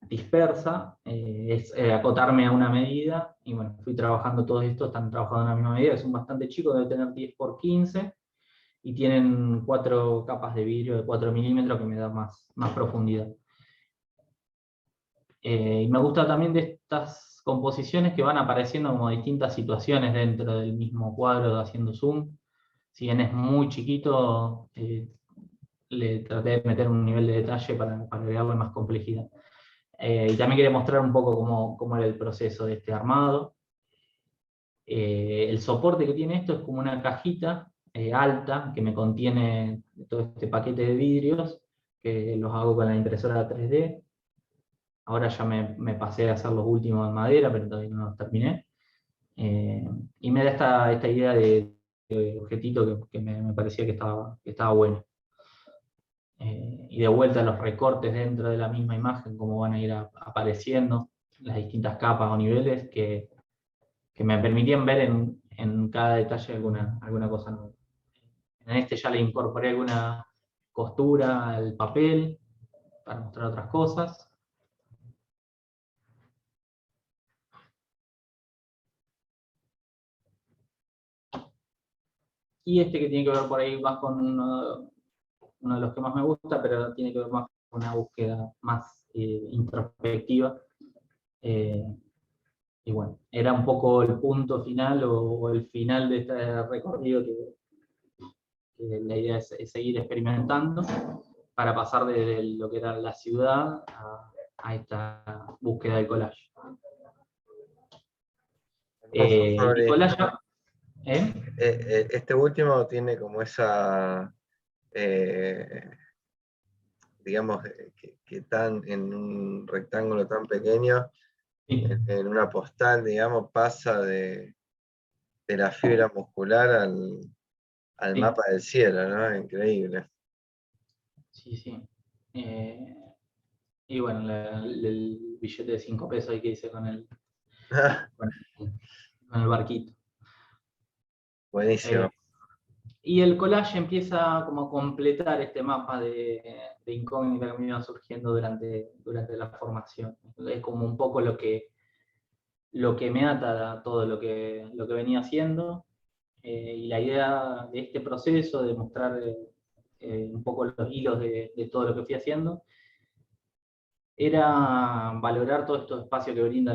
dispersa, es acotarme a una medida, y bueno, fui trabajando todo esto, están trabajando en la misma medida, son bastante chicos, deben tener 10 por 15, y tienen 4 capas de vidrio de 4 milímetros que me da más profundidad. Y me gusta también de estas composiciones que van apareciendo como distintas situaciones dentro del mismo cuadro, haciendo zoom. Si bien es muy chiquito, le traté de meter un nivel de detalle para agregarle más complejidad. Y también quería mostrar un poco cómo era el proceso de este armado. El soporte que tiene esto es como una cajita alta que me contiene todo este paquete de vidrios, que los hago con la impresora 3D. Ahora ya me pasé a hacer los últimos en madera, pero todavía no los terminé. Y me da esta idea de objetito que me parecía que estaba bueno. Y de vuelta los recortes dentro de la misma imagen, cómo van a ir apareciendo las distintas capas o niveles que me permitían ver en cada detalle alguna cosa nueva. En este ya le incorporé alguna costura al papel para mostrar otras cosas. Y este que tiene que ver por ahí más con uno de los que más me gusta, pero tiene que ver más con una búsqueda más introspectiva. Y bueno, era un poco el punto final o el final de este recorrido que la idea es seguir experimentando para pasar de lo que era la ciudad a esta búsqueda del collage. Y collage, este último tiene como esa, digamos, que tan en un rectángulo tan pequeño, sí, en una postal, digamos, pasa de la fibra muscular al sí, mapa del cielo, ¿no? Increíble. sí, sí. Y bueno, el billete de 5 pesos ahí que hice con el barquito. Buenísimo. Y el collage empieza como a completar este mapa de incógnita que me iba surgiendo durante la formación. Es como un poco lo que me ata a todo lo que venía haciendo. Y la idea de este proceso, de mostrar un poco los hilos de todo lo que fui haciendo, era valorar todos estos espacios que brinda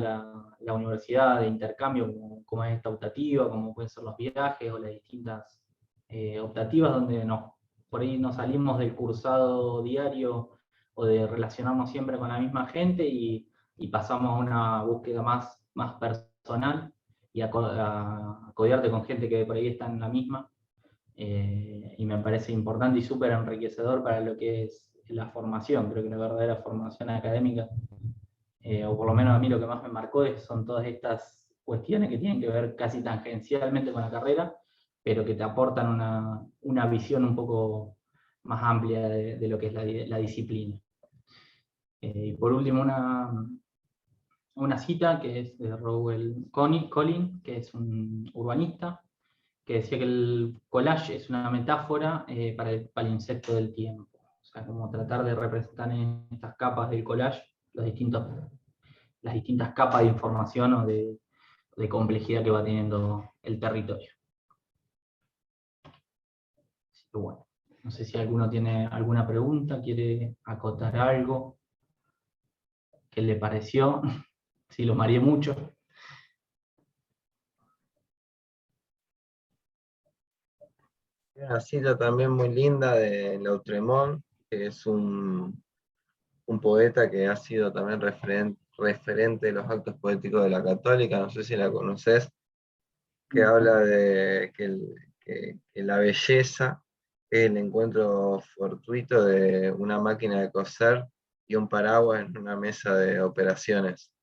la universidad de intercambio, como es esta optativa, como pueden ser los viajes o las distintas optativas, donde por ahí nos salimos del cursado diario o de relacionarnos siempre con la misma gente y pasamos a una búsqueda más personal y a codearte con gente que por ahí está en la misma. Y me parece importante y súper enriquecedor para lo que es la formación. Creo que la verdadera formación académica o por lo menos a mí lo que más me marcó son todas estas cuestiones que tienen que ver casi tangencialmente con la carrera, pero que te aportan una visión un poco más amplia de lo que es la disciplina. Y por último, una cita que es de Rowell Collin, que es un urbanista, que decía que el collage es una metáfora para el palimpsesto del tiempo. O sea, como tratar de representar en estas capas del collage las distintas capas de información o de complejidad que va teniendo el territorio. Así que bueno, no sé si alguno tiene alguna pregunta, quiere acotar algo, qué le pareció, si lo mareé mucho. Una cita también muy linda de Lautréamont, que es un poeta que ha sido también referente de los actos poéticos de la Católica, no sé si la conoces, que habla de que la belleza es el encuentro fortuito de una máquina de coser y un paraguas en una mesa de operaciones.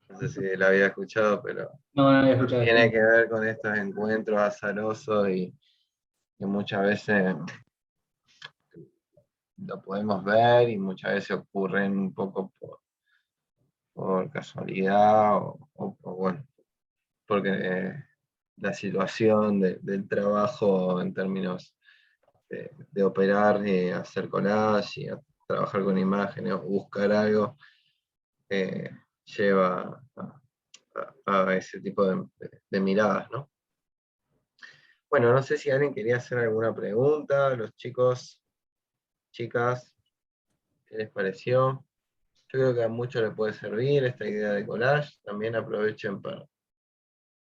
No sé si la había escuchado, pero No, no había escuchado tiene esto. que ver con estos encuentros azarosos y que muchas veces lo podemos ver y muchas veces ocurren un poco por casualidad o bueno, porque la situación del trabajo en términos de operar y hacer collage y trabajar con imágenes o buscar algo, eh, lleva a ese tipo de miradas, ¿no? Bueno, no sé si alguien quería hacer alguna pregunta, los chicos, chicas, ¿qué les pareció? Yo creo que a muchos les puede servir esta idea de collage, también aprovechen para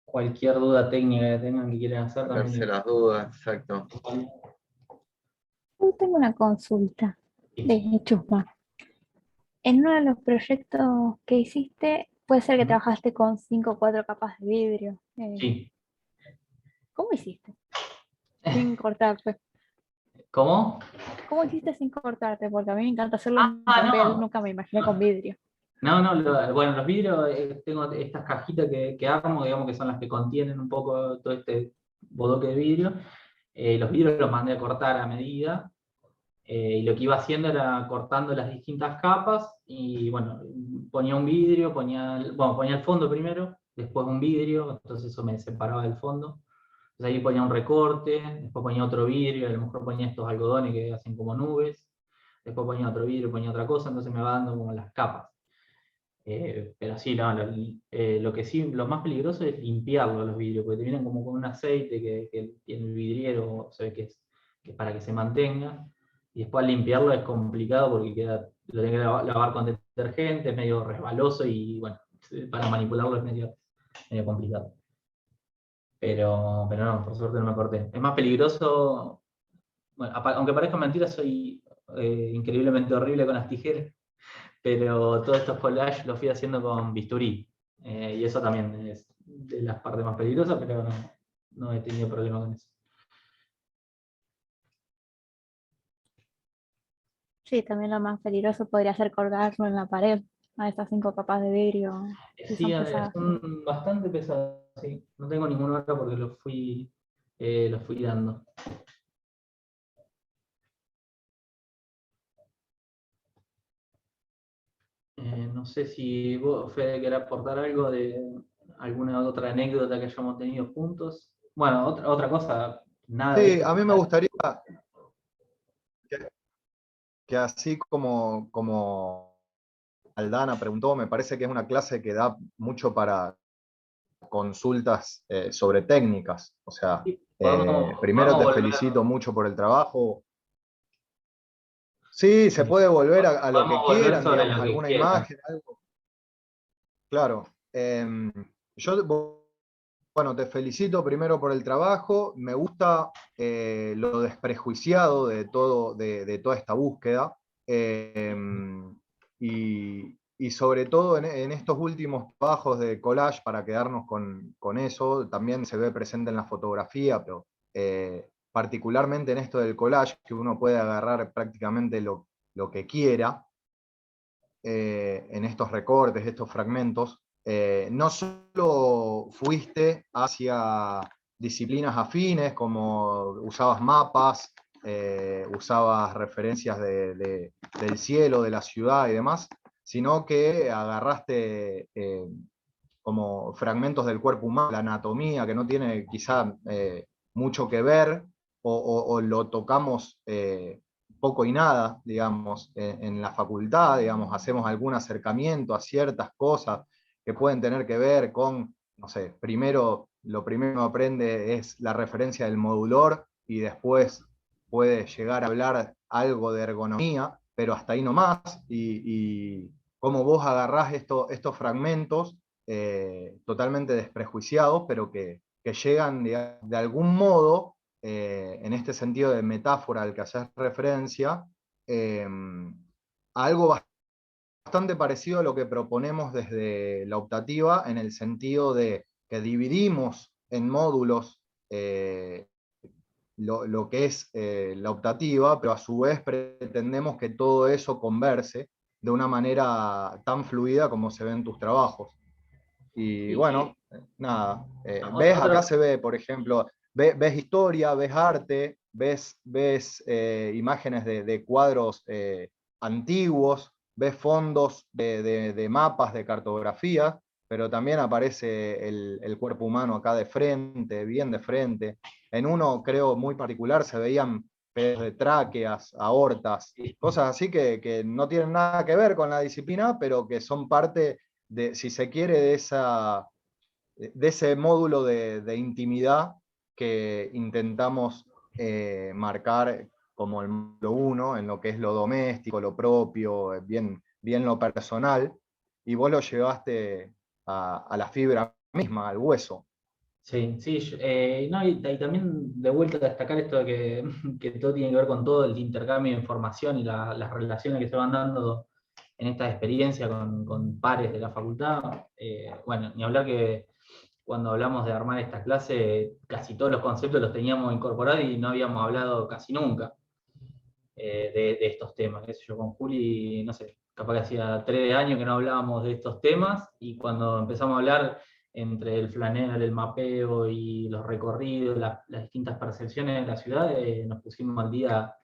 Cualquier duda técnica que tengan que quieran hacer sacarse también. las dudas, exacto. Yo tengo una consulta de Chusma. En uno de los proyectos que hiciste, puede ser que trabajaste con 5 o 4 capas de vidrio. Sí. ¿Cómo hiciste? Sin cortarte. ¿Cómo? ¿Cómo hiciste sin cortarte? Porque a mí me encanta hacerlo en papel, No. nunca me imaginé con vidrio. No, bueno, los vidrios, tengo estas cajitas que armo, digamos que son las que contienen un poco todo este bodoque de vidrio. Los vidrios los mandé a cortar a medida, y lo que iba haciendo era cortando las distintas capas, y bueno, ponía un vidrio, ponía el fondo primero, después un vidrio, entonces eso me separaba del fondo. Entonces ahí ponía un recorte, después ponía otro vidrio, a lo mejor ponía estos algodones que hacen como nubes, después ponía otro vidrio, ponía otra cosa, entonces me va dando como las capas. Pero sí, lo que sí, lo más peligroso es limpiarlo los vidrios, porque te vienen como con un aceite que tiene el vidriero, se ve que es para que se mantenga, y después al limpiarlo es complicado porque lo tenés que lavar con detergente, es medio resbaloso y bueno, para manipularlo es medio complicado. Pero no, por suerte no me corté. Es más peligroso, bueno, aunque parezca mentira, soy increíblemente horrible con las tijeras, pero todos estos collages los fui haciendo con bisturí. Y eso también es de las partes más peligrosas, pero no he tenido problema con eso. Sí, también lo más peligroso podría ser colgarlo en la pared a estas 5 capas de vidrio que Sí, son pesadas. son bastante pesados, sí. No tengo ninguno acá porque los fui dando. No sé si vos, Fede, querés aportar algo de alguna otra anécdota que hayamos tenido juntos. Bueno, otra cosa, nada de Sí, esto. a mí me gustaría que, que así como Aldana preguntó, me parece que es una clase que da mucho para consultas sobre técnicas. O sea, Sí, podemos primero te volver, felicito mucho por el trabajo. Sí, se puede volver a lo podemos que volver quieran, sobre digamos, lo que alguna quieran. imagen, algo. Claro. Yo, bueno, te felicito primero por el trabajo. Me gusta lo desprejuiciado de toda esta búsqueda. Y sobre todo en estos últimos trabajos de collage, para quedarnos con eso, también se ve presente en la fotografía, pero particularmente en esto del collage, que uno puede agarrar prácticamente lo que quiera. en estos recortes, estos fragmentos, no solo fuiste hacia disciplinas afines, como usabas mapas, usabas referencias del cielo, de la ciudad y demás, sino que agarraste como fragmentos del cuerpo humano, la anatomía, que no tiene quizá mucho que ver, o lo tocamos poco y nada, digamos, en la facultad, digamos, hacemos algún acercamiento a ciertas cosas que pueden tener que ver con, no sé, lo primero que uno aprende es la referencia del modulor, y después puede llegar a hablar algo de ergonomía, pero hasta ahí nomás, y cómo vos agarrás estos fragmentos totalmente desprejuiciados, pero que llegan de algún modo, en este sentido de metáfora al que haces referencia, a algo bastante parecido a lo que proponemos desde la optativa, en el sentido de que dividimos en módulos lo que es la optativa, pero a su vez pretendemos que todo eso converse de una manera tan fluida como se ve en tus trabajos. Y bueno, nada, ves, acá se ve, por ejemplo, ves historia, ves arte, ves imágenes de cuadros antiguos, ves fondos de mapas, de cartografía, pero también aparece el cuerpo humano acá de frente, bien de frente. En uno, creo, muy particular, se veían pedos de tráqueas, aortas, cosas así que no tienen nada que ver con la disciplina, pero que son parte si se quiere, de ese módulo de intimidad que intentamos marcar como el módulo 1, en lo que es lo doméstico, lo propio, bien lo personal, y vos lo llevaste a la fibra misma, al hueso. Sí, sí, no, y también de vuelta a destacar esto de que todo tiene que ver con todo el intercambio de información y las relaciones que se van dando en esta experiencia con pares de la facultad. Bueno, ni hablar que cuando hablamos de armar esta clase, casi todos los conceptos los teníamos incorporados y no habíamos hablado casi nunca de estos temas. ¿Qué sé yo, con Juli, no sé, capaz que hacía 3 años que no hablábamos de estos temas, y cuando empezamos a hablar entre el flaneo, el mapeo y los recorridos, las distintas percepciones de la ciudad, nos pusimos al día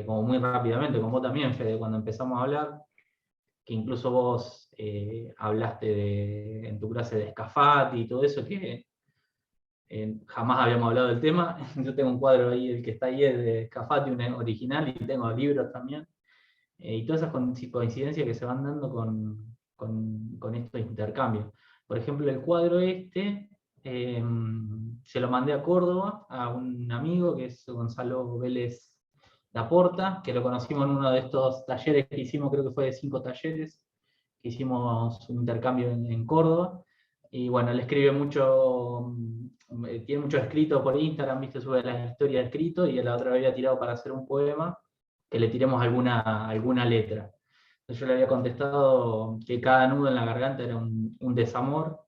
como muy rápidamente, como vos también, Fede, cuando empezamos a hablar, que incluso vos hablaste en tu clase de Scafati y todo eso, que jamás habíamos hablado del tema. Yo tengo un cuadro ahí, el que está ahí es de Scafati, un original, y tengo libros también. Y todas esas coincidencias que se van dando con estos intercambios. Por ejemplo, el cuadro se lo mandé a Córdoba a un amigo que es Gonzalo Vélez Laporta, que lo conocimos en uno de estos talleres que hicimos, creo que fue de 5 talleres, que hicimos un intercambio en Córdoba. Y bueno, él escribe mucho, tiene muchos escritos por Instagram, viste, sube las historias de escritos, y él la otra vez había tirado para hacer un poema, que le tiremos alguna letra. Entonces yo le había contestado que cada nudo en la garganta era un desamor,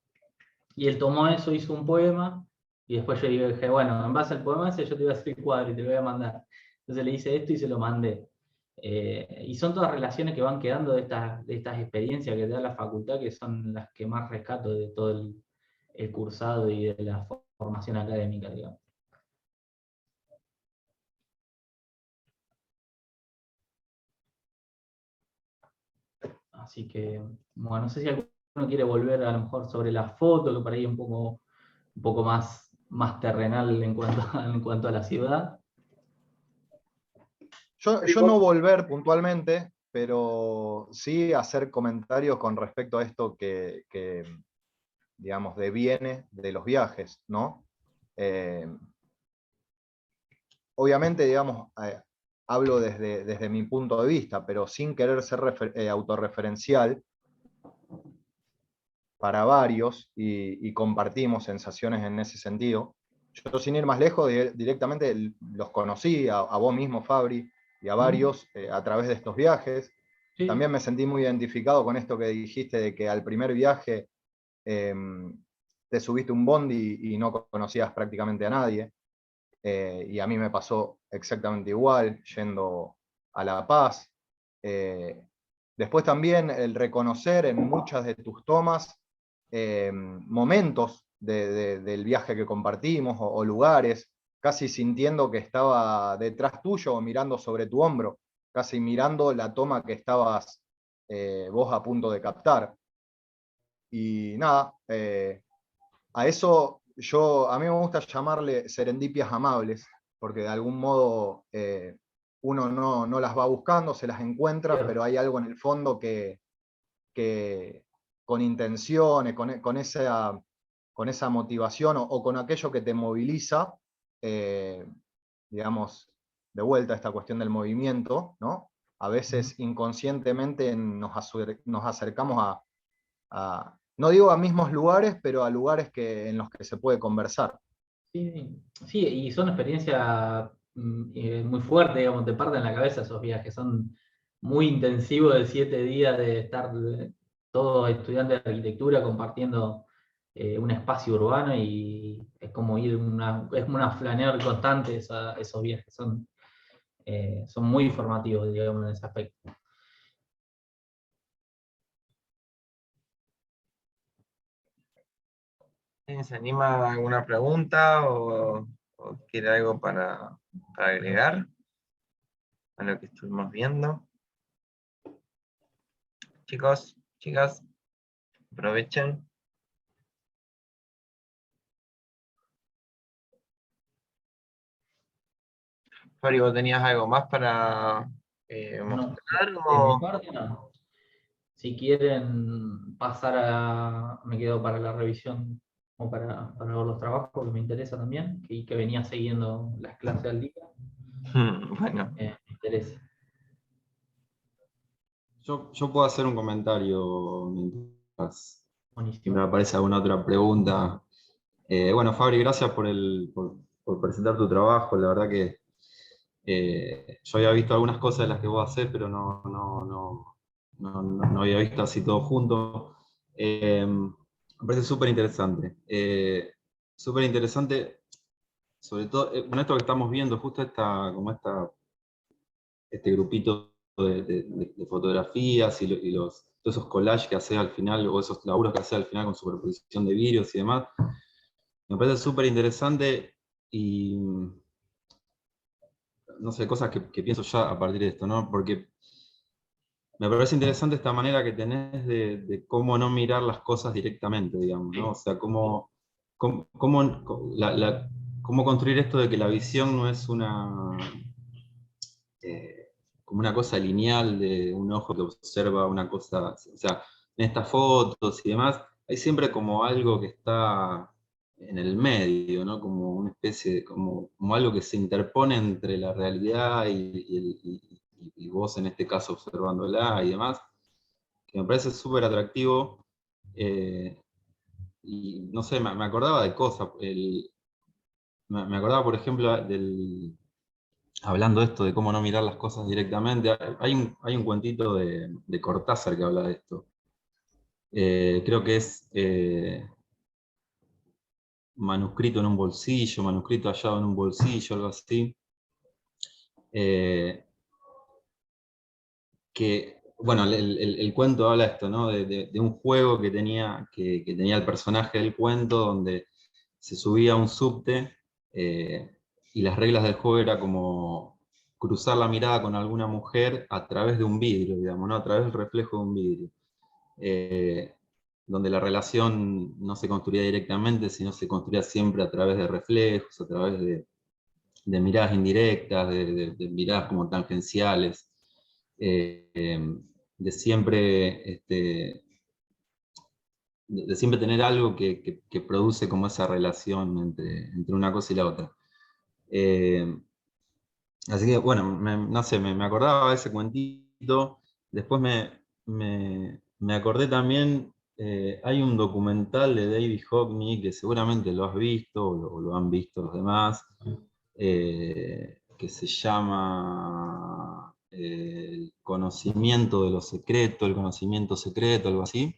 y él tomó eso, hizo un poema, y después yo dije, bueno, en base al poema ese yo te voy a hacer el cuadro y te lo voy a mandar. Entonces le hice esto y se lo mandé. Y son todas relaciones que van quedando de estas experiencias que te da la facultad, que son las que más rescato de todo el cursado y de la formación académica, digamos. Así que, bueno, no sé si alguno quiere volver a lo mejor sobre la foto, que por ahí es un poco más terrenal en cuanto a la ciudad. Yo no volver puntualmente, pero sí hacer comentarios con respecto a esto que digamos, deviene de los viajes, ¿no? Obviamente, digamos, hablo desde mi punto de vista, pero sin querer ser autorreferencial para varios, y compartimos sensaciones en ese sentido. Yo, sin ir más lejos, directamente los conocí, a vos mismo, Fabri, y a varios a través de estos viajes. Sí. También me sentí muy identificado con esto que dijiste de que al primer viaje te subiste un bondi y no conocías prácticamente a nadie. Y a mí me pasó exactamente igual, yendo a La Paz. Después también el reconocer en muchas de tus tomas momentos del viaje que compartimos o lugares, casi sintiendo que estaba detrás tuyo o mirando sobre tu hombro, casi mirando la toma que estabas vos a punto de captar. Y nada, a eso a mí me gusta llamarle serendipias amables, porque de algún modo uno no las va buscando, se las encuentra, pero hay algo en el fondo que con intenciones, con esa motivación o con aquello que te moviliza, digamos, de vuelta a esta cuestión del movimiento, ¿no? A veces inconscientemente nos acercamos no digo a mismos lugares, pero a lugares en los que se puede conversar. Sí, sí, y son experiencias muy fuertes, digamos, te parten la cabeza esos viajes, son muy intensivos de 7 días de estar todos estudiantes de arquitectura compartiendo un espacio urbano y es como es como una flaneur constante esos viajes, son muy informativos, digamos, en ese aspecto. ¿Alguien se anima a alguna pregunta o quiere algo para agregar a lo que estuvimos viendo? Chicos, chicas, aprovechen. Fabri, ¿vos tenías algo más para mostrar? De mi parte, no. Si quieren pasar me quedo para la revisión o para ver los trabajos, que me interesa también, y que venía siguiendo las clases al día. Bueno. Me interesa. Yo puedo hacer un comentario mientras Buenísimo. me aparece alguna otra pregunta. Bueno, Fabri, gracias por presentar tu trabajo. La verdad que yo había visto algunas cosas de las que vos hacés, pero no había visto así todo junto. Me parece súper interesante. Súper interesante, sobre todo, con esto que estamos viendo, justo este grupito de fotografías y todos esos collages que hace al final, o esos laburos que hace al final con superposición de vidrios y demás. Me parece súper interesante y no sé, cosas que pienso ya a partir de esto, ¿no? Porque me parece interesante esta manera que tenés de cómo no mirar las cosas directamente, digamos, ¿no? O sea, cómo construir esto de que la visión no es como una cosa lineal de un ojo que observa una cosa, o sea, en estas fotos y demás, hay siempre como algo que está en el medio, ¿no? Como una especie como algo que se interpone entre la realidad y vos en este caso observándola y demás, que me parece súper atractivo. Y no sé, me acordaba de cosas. Me acordaba, por ejemplo, hablando de esto, de cómo no mirar las cosas directamente. Hay un cuentito de Cortázar que habla de esto. Creo que es manuscrito en un bolsillo, manuscrito hallado en un bolsillo, algo así. Que, bueno, el cuento habla de esto, ¿no? De un juego que tenía el personaje del cuento, donde se subía a un subte y las reglas del juego era como cruzar la mirada con alguna mujer a través de un vidrio, digamos, ¿no? A través del reflejo de un vidrio. Donde la relación no se construía directamente, sino se construía siempre a través de reflejos, a través de miradas indirectas, de miradas como tangenciales. De siempre, de siempre tener algo que produce como esa relación entre una cosa y la otra. Así que, bueno, no sé, me acordaba de ese cuentito. Después me acordé también, hay un documental de David Hockney que seguramente lo has visto o lo han visto los demás, que se llama El conocimiento de lo secreto, el conocimiento secreto, algo así.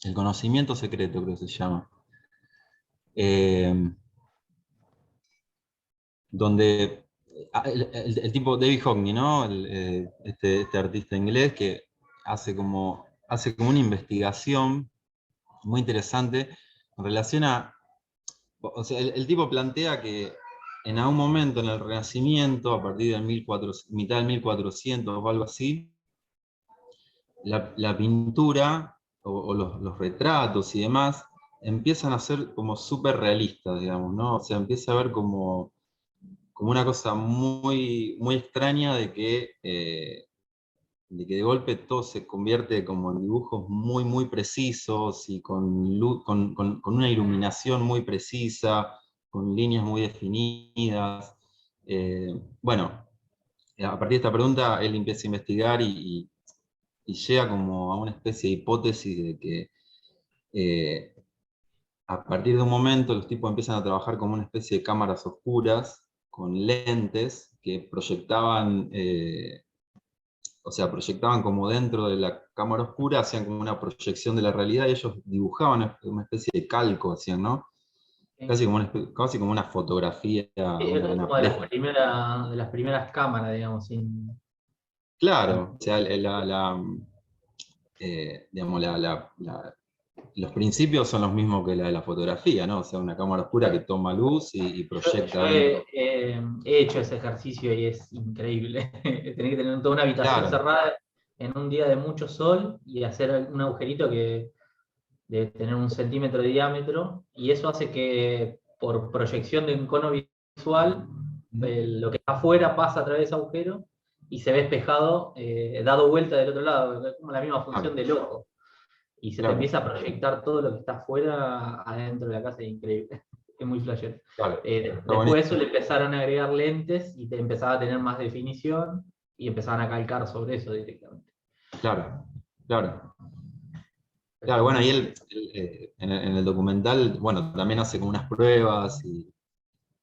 El conocimiento secreto creo que se llama. Donde el tipo David Hockney, ¿no? Este artista inglés que hace como una investigación muy interesante en relación a, o sea, el tipo plantea que en algún momento en el Renacimiento, a partir del mitad del 1400 o algo así, la pintura o los retratos y demás empiezan a ser como súper realistas, digamos, ¿no? O sea, empieza a ver como una cosa muy, muy extraña de que de golpe todo se convierte como en dibujos muy, muy precisos y con una iluminación muy precisa, con líneas muy definidas. Bueno, a partir de esta pregunta él empieza a investigar y llega como a una especie de hipótesis de que a partir de un momento los tipos empiezan a trabajar como una especie de cámaras oscuras con lentes que proyectaban, o sea, proyectaban como dentro de la cámara oscura, hacían como una proyección de la realidad y ellos dibujaban una especie de calco, hacían, ¿no? Sí. Casi como una fotografía, Sí, es una como de las primeras cámaras, digamos, Claro, o sea, digamos, los principios son los mismos que la de la fotografía, ¿no? O sea, una cámara oscura que toma luz y proyecta Yo dentro. he hecho ese ejercicio y es increíble. Tenés que tener toda una habitación Claro, cerrada en un día de mucho sol y hacer un agujerito que debe tener 1 centímetro de diámetro, y eso hace que por proyección de un cono visual, lo que está afuera pasa a través de ese agujero y se ve espejado, dado vuelta del otro lado, es como la misma función claro, del ojo. Y se te claro, empieza a proyectar todo lo que está afuera adentro de la casa, es increíble. Es muy flashero. claro. Está Después de eso buenísimo. le empezaron a agregar lentes y te empezaba a tener más definición y empezaban a calcar sobre eso directamente. Claro, claro. Pero Claro, está bueno, muy y bueno. él en el documental, bueno, también hace como unas pruebas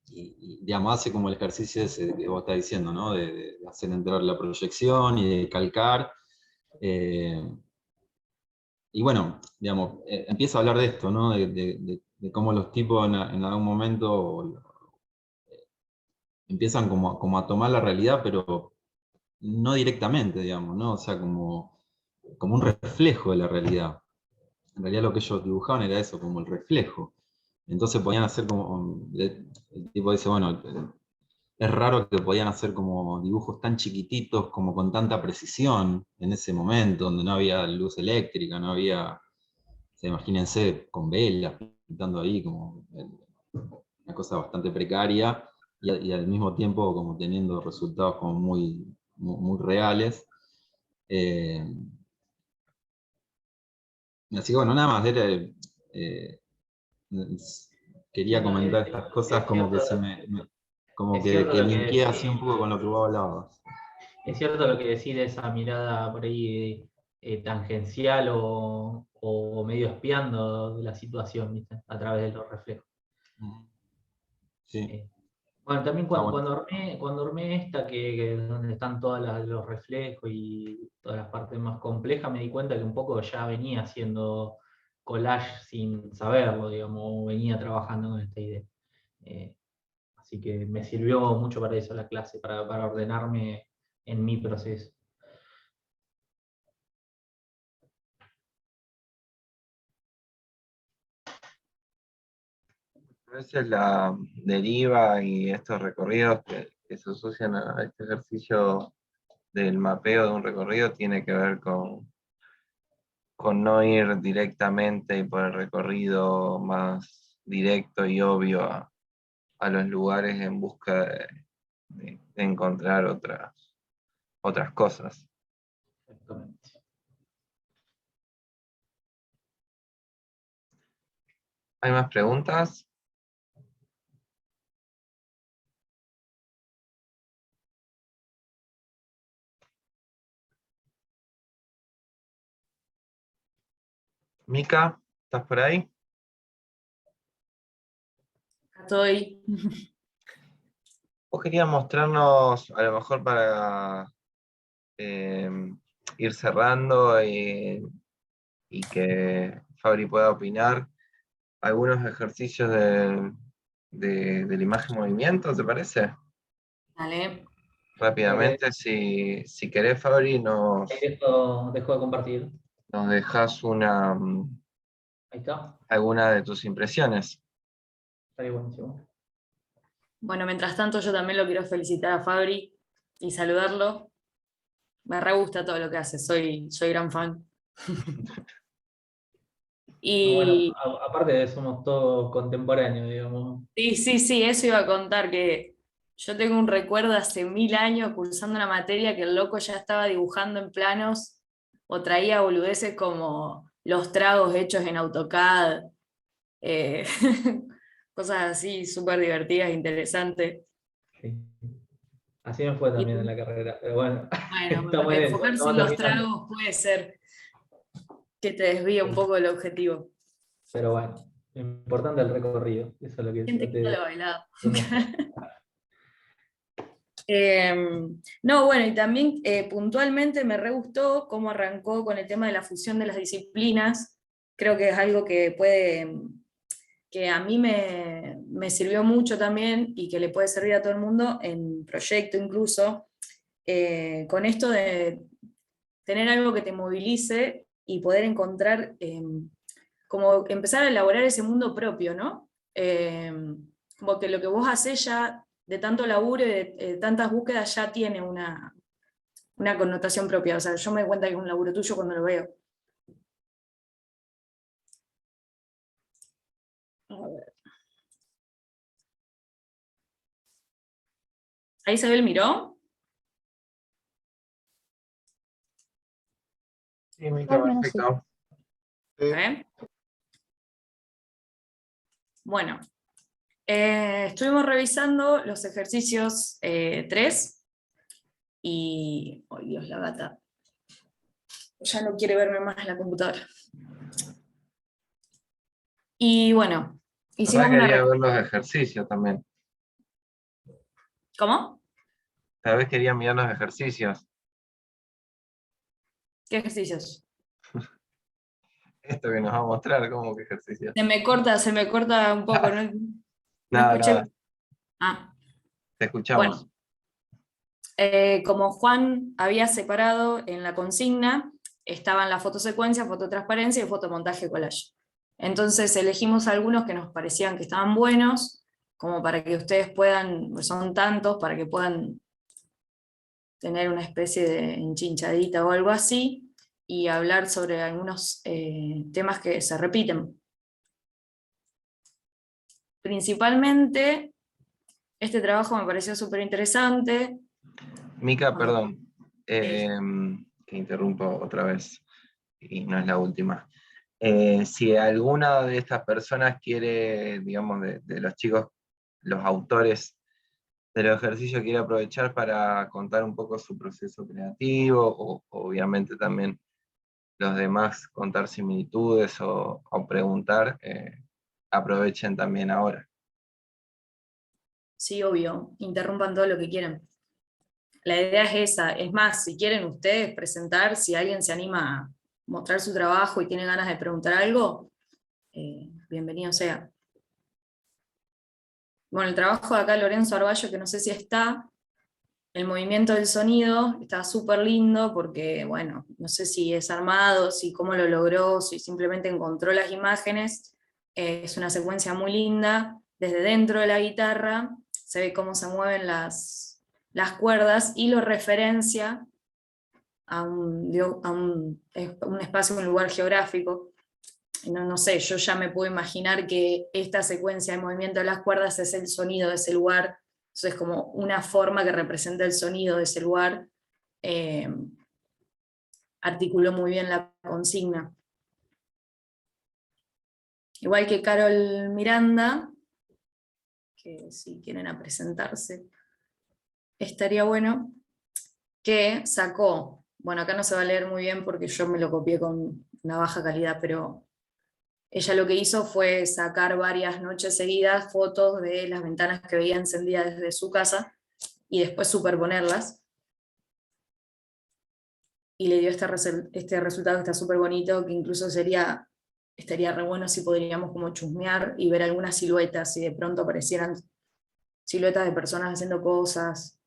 digamos, hace como el ejercicio ese que vos estás diciendo, ¿no? De hacer entrar la proyección y de calcar. eh, y bueno, digamos, empieza a hablar de esto, ¿no? De cómo los tipos en algún momento empiezan como a tomar la realidad, pero no directamente, digamos, ¿no? O sea, como un reflejo de la realidad. En realidad lo que ellos dibujaban era eso, como el reflejo. Entonces podían hacer como, el tipo dice, bueno, es raro que podían hacer como dibujos tan chiquititos, como con tanta precisión en ese momento, donde no había luz eléctrica, no había, o sea, imagínense, con velas, pintando ahí, como una cosa bastante precaria, y al mismo tiempo como teniendo resultados como muy reales. Eh, Así que bueno, nada más, eh, Sí, quería no, comentar estas cosas como que como es cierto que lo que linkeé decís. así un poco con lo que vos hablabas. Es cierto lo que decís de esa mirada por ahí tangencial o medio espiando de la situación, ¿viste? A través de los reflejos. Sí, Eh, bueno, también está bueno. cuando armé esta, que donde están todos los reflejos y todas las partes más complejas, me di cuenta que un poco ya venía haciendo collage sin saberlo, digamos, venía trabajando con esta idea. Eh, Así que me sirvió mucho para eso la clase, para ordenarme en mi proceso. A veces la deriva y estos recorridos que se asocian a este ejercicio del mapeo de un recorrido tiene que ver con no ir directamente y por el recorrido más directo y obvio a los lugares en busca de encontrar otras cosas. Exactamente. ¿Hay más preguntas? Mica, ¿estás por ahí? Estoy. ¿Vos querías mostrarnos, a lo mejor para eh, ir cerrando y que Fabri pueda opinar, algunos ejercicios de la imagen movimiento, ¿te parece? Dale. rápidamente, si querés, Fabri, Ahí dejo de compartir. nos dejas Ahí está. alguna de tus impresiones. Estaría buenísimo. Bueno, mientras tanto yo también lo quiero felicitar a Fabri y saludarlo. Me re gusta todo lo que hace, soy gran fan. Bueno, Y aparte de somos todos contemporáneos, digamos. sí, eso iba a contar, que yo tengo un recuerdo hace 1000 años cursando una materia que el loco ya estaba dibujando en planos o traía boludeces como los tragos hechos en AutoCAD, eh, cosas así súper divertidas, interesantes. Sí. Así me fue también en Y la carrera, pero bueno, bueno, estamos en eso, enfocarse estamos en los terminando. tragos puede ser que te desvíe un Sí. poco del objetivo. Pero bueno, lo importante es el recorrido, eso es lo que ¿Quién te yo quita lo bailado? demuestro. No, bueno, y también puntualmente me re gustó cómo arrancó con el tema de la fusión de las disciplinas. Creo que es algo que a mí me sirvió mucho también y que le puede servir a todo el mundo en proyecto incluso, con esto de tener algo que te movilice y poder encontrar, como empezar a elaborar ese mundo propio, ¿no? Como que lo que vos hacés ya de tanto laburo y de tantas búsquedas ya tiene una connotación propia. O sea, yo me doy cuenta que es un laburo tuyo cuando lo veo. A ver. ¿Ahí se ve el miró? Sí, Mica, Al menos sí. perfecto. ¿Eh? Bueno, estuvimos revisando los ejercicios 3 y... ¡Oh, Dios, la gata! Ya no quiere verme más en la computadora. Y bueno, hicimos Ahora una... quería ver los ejercicios también. ¿Cómo? Tal vez quería mirar los ejercicios. ¿Qué ejercicios? Esto que nos va a mostrar, ¿cómo que ejercicios? Se me corta un poco, no, no Nada, escuché. nada, Ah, te escuchamos. bueno, como Juan había separado en la consigna, estaban la fotosecuencia, fototransparencia y fotomontaje collage. Entonces elegimos algunos que nos parecían que estaban buenos, como para que ustedes puedan, pues son tantos, para que puedan tener una especie de enchinchadita o algo así, y hablar sobre algunos temas que se repiten. Principalmente, este trabajo me pareció súper interesante. Mica, perdón, que interrumpo otra vez, y no es la última. Si alguna de estas personas quiere, digamos, de los chicos, los autores de los ejercicios, quiere aprovechar para contar un poco su proceso creativo, o obviamente también los demás contar similitudes o preguntar, aprovechen también ahora. Sí, obvio, interrumpan todo lo que quieran. La idea es esa. Es más, si quieren ustedes presentar, si alguien se anima a mostrar su trabajo y tiene ganas de preguntar algo, bienvenido sea. Bueno, el trabajo de acá Lorenzo Arballo, que no sé si está, el movimiento del sonido está súper lindo porque, bueno, no sé si es armado, si cómo lo logró, si simplemente encontró las imágenes. Es una secuencia muy linda. Desde dentro de la guitarra se ve cómo se mueven las cuerdas y lo referencia a un espacio, un lugar geográfico. No sé, yo ya me puedo imaginar que esta secuencia de movimiento de las cuerdas es el sonido de ese lugar. Entonces, como una forma que representa el sonido de ese lugar, articuló muy bien la consigna. Igual que Carol Miranda, que si quieren a presentarse, estaría bueno, que sacó, bueno, acá no se va a leer muy bien porque yo me lo copié con una baja calidad, pero ella lo que hizo fue sacar varias noches seguidas fotos de las ventanas que veía encendidas desde su casa y después superponerlas. Y le dio este resultado que está súper bonito, que incluso estaría re bueno si podríamos como chusmear y ver algunas siluetas, si de pronto aparecieran siluetas de personas haciendo cosas.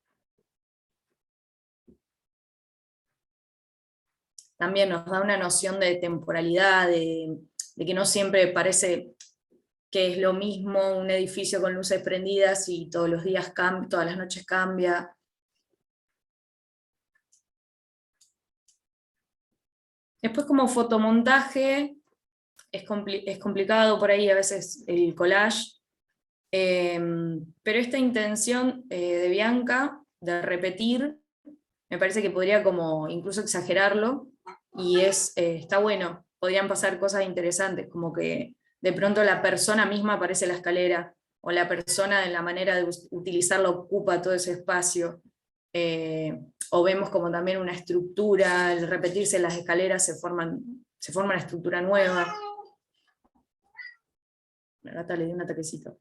también nos da una noción de temporalidad, de que no siempre parece que es lo mismo un edificio con luces prendidas y todos los días todas las noches cambia. Después como fotomontaje, es complicado por ahí a veces el collage, pero esta intención de Bianca de repetir, me parece que podría como incluso exagerarlo, y está bueno, podrían pasar cosas interesantes, como que de pronto la persona misma aparece en la escalera, o la persona en la manera de utilizarla ocupa todo ese espacio, o vemos como también una estructura, al repetirse las escaleras se forma una estructura nueva. La gata le dio un ataquecito.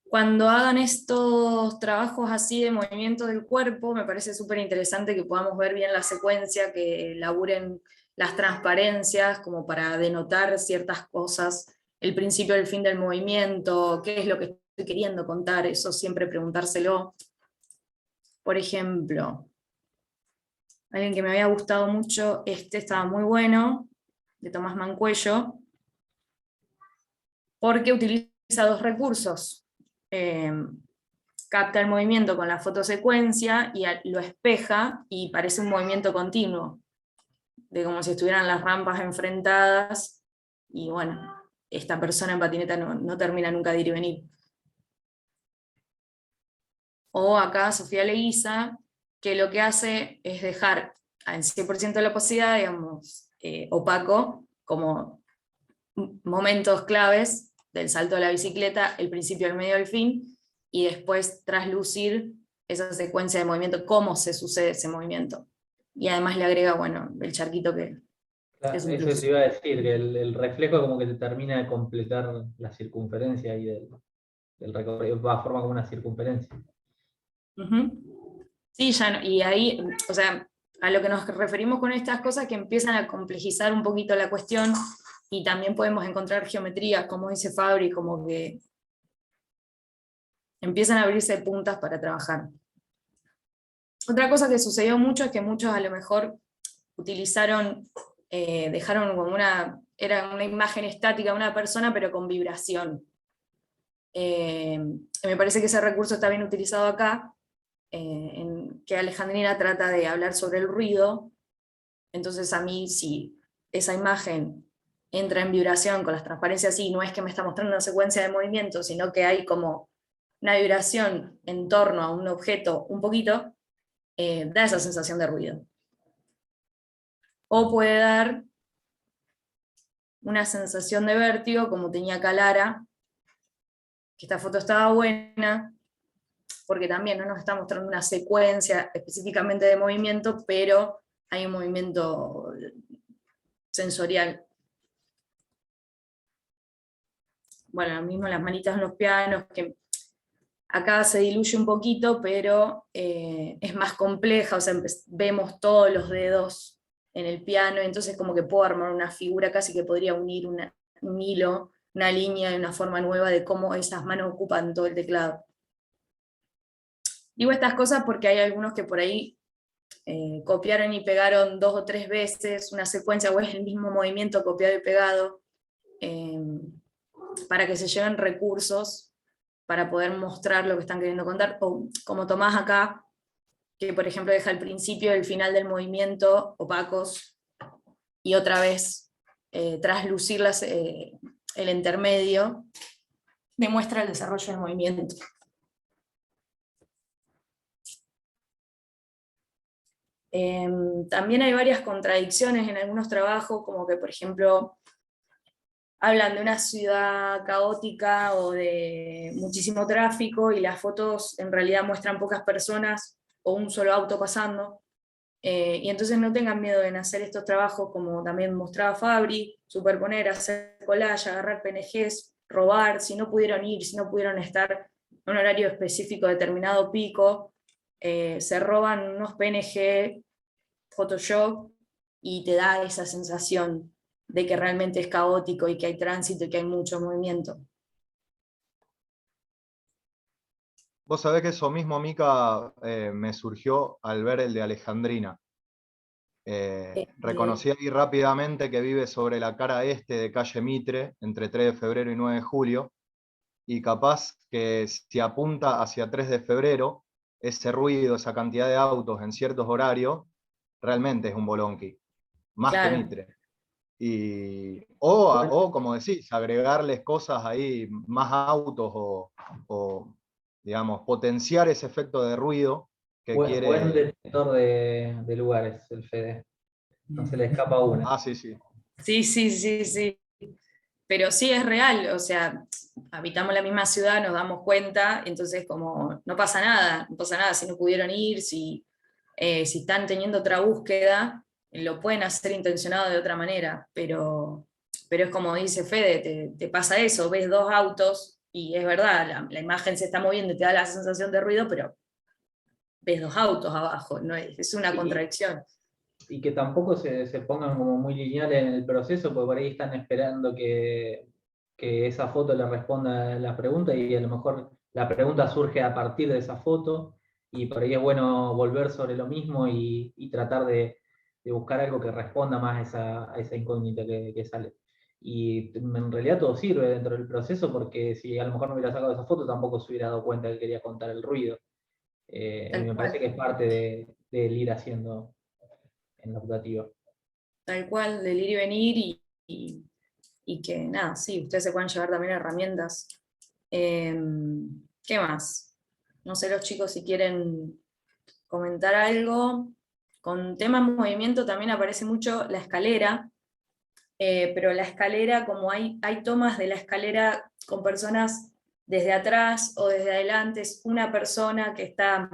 Cuando hagan estos trabajos así de movimiento del cuerpo, me parece súper interesante que podamos ver bien la secuencia, que laburen las transparencias como para denotar ciertas cosas, el principio y el fin del movimiento, qué es lo que estoy queriendo contar, eso siempre preguntárselo. Por ejemplo, alguien que me había gustado mucho, estaba muy bueno, de Tomás Mancuello, porque utiliza dos recursos. Capta el movimiento con la fotosecuencia y lo espeja y parece un movimiento continuo, de como si estuvieran las rampas enfrentadas y bueno, esta persona en patineta no termina nunca de ir y venir. O acá Sofía Leguiza, que lo que hace es dejar al 100% de la opacidad, digamos, opaco, como momentos claves del salto de la bicicleta, el principio, el medio, el fin, y después traslucir esa secuencia de movimiento, cómo se sucede ese movimiento. Y además le agrega, bueno, el charquito que es un Eso plus. te iba a decir, que el reflejo como que te termina de completar la circunferencia ahí del recorrido, forma como una circunferencia. Uh-huh. Sí, y ahí, o sea, a lo que nos referimos con estas cosas que empiezan a complejizar un poquito la cuestión, y también podemos encontrar geometría, como dice Fabri, como que empiezan a abrirse puntas para trabajar. Otra cosa que sucedió mucho es que muchos a lo mejor utilizaron, dejaron como era una imagen estática de una persona, pero con vibración. Me parece que ese recurso está bien utilizado acá, en que Alejandrina trata de hablar sobre el ruido. Entonces a mí, si esa imagen entra en vibración con las transparencias así, no es que me está mostrando una secuencia de movimientos, sino que hay como una vibración en torno a un objeto un poquito, da esa sensación de ruido. O puede dar una sensación de vértigo, como tenía acá Lara, que esta foto estaba buena, porque también no nos está mostrando una secuencia específicamente de movimiento, pero hay un movimiento sensorial. Bueno, lo mismo las manitas en los pianos, que acá se diluye un poquito, pero es más compleja, o sea, vemos todos los dedos en el piano, entonces como que puedo armar una figura casi que podría unir un hilo, una línea y una forma nueva de cómo esas manos ocupan todo el teclado. Digo estas cosas porque hay algunos que por ahí copiaron y pegaron 2 o 3 veces una secuencia, o es el mismo movimiento copiado y pegado, para que se lleven recursos para poder mostrar lo que están queriendo contar, o como Tomás acá, que por ejemplo deja el principio y el final del movimiento opacos, y otra vez traslucir el intermedio, demuestra el desarrollo del movimiento. También hay varias contradicciones en algunos trabajos, como que por ejemplo hablan de una ciudad caótica o de muchísimo tráfico, y las fotos en realidad muestran pocas personas o un solo auto pasando, y entonces no tengan miedo en hacer estos trabajos, como también mostraba Fabri, superponer, hacer collage, agarrar PNGs, robar, si no pudieron ir, si no pudieron estar en un horario específico determinado pico, se roban unos PNG, Photoshop, y te da esa sensación de que realmente es caótico y que hay tránsito y que hay mucho movimiento. Vos sabés que eso mismo, Mica, me surgió al ver el de Alejandrina. Reconocí ahí rápidamente que vive sobre la cara este de calle Mitre, entre 3 de febrero y 9 de julio, y capaz que si apunta hacia 3 de febrero, ese ruido, esa cantidad de autos en ciertos horarios, realmente es un bolonqui, más que Claro, Mitre. O, como decís, agregarles cosas ahí, más autos, o, digamos, potenciar ese efecto de ruido que Buen quiere... detector de lugares, el Fede. No se le escapa una. Ah, sí, sí. sí, sí, sí, sí. Pero sí es real, o sea, habitamos la misma ciudad, nos damos cuenta, entonces como no pasa nada, no pasa nada si no pudieron ir, si están teniendo otra búsqueda, lo pueden hacer intencionado de otra manera, pero es como dice Fede, te pasa eso, ves dos autos y es verdad, la imagen se está moviendo y te da la sensación de ruido, pero ves dos autos abajo, no es una contradicción. Y que tampoco se pongan como muy lineales en el proceso, porque por ahí están esperando que esa foto le responda a la pregunta y a lo mejor la pregunta surge a partir de esa foto y por ahí es bueno volver sobre lo mismo y tratar de buscar algo que responda más a esa incógnita que sale. Y en realidad todo sirve dentro del proceso porque si a lo mejor no hubiera sacado esa foto tampoco se hubiera dado cuenta que quería contar el ruido. Y Tal me cual. parece que es parte del ir haciendo en la optativa. Tal cual, del ir y venir y que nada, sí, ustedes se pueden llevar también herramientas. ¿Qué más? No sé los chicos si quieren comentar algo. Con tema movimiento también aparece mucho la escalera, pero la escalera, como hay tomas de la escalera con personas desde atrás o desde adelante, es una persona que está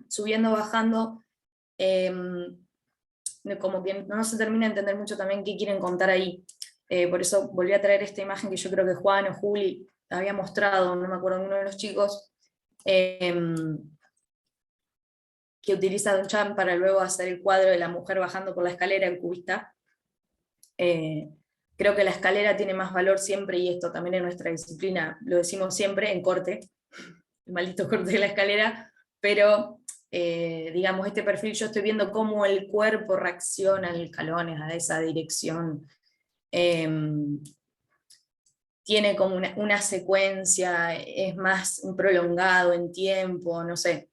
subiendo, bajando, como que no se termina de entender mucho también qué quieren contar ahí. Por eso volví a traer esta imagen que yo creo que Juan o Juli había mostrado, no me acuerdo, uno de los chicos, que utiliza Duchamp para luego hacer el cuadro de la mujer bajando por la escalera en cubista. Creo que la escalera tiene más valor siempre, y esto también en nuestra disciplina lo decimos siempre, en corte, el maldito corte de la escalera, pero digamos, este perfil yo estoy viendo cómo el cuerpo reacciona en escalones a esa dirección. Tiene como una secuencia, es más prolongado en tiempo, no sé,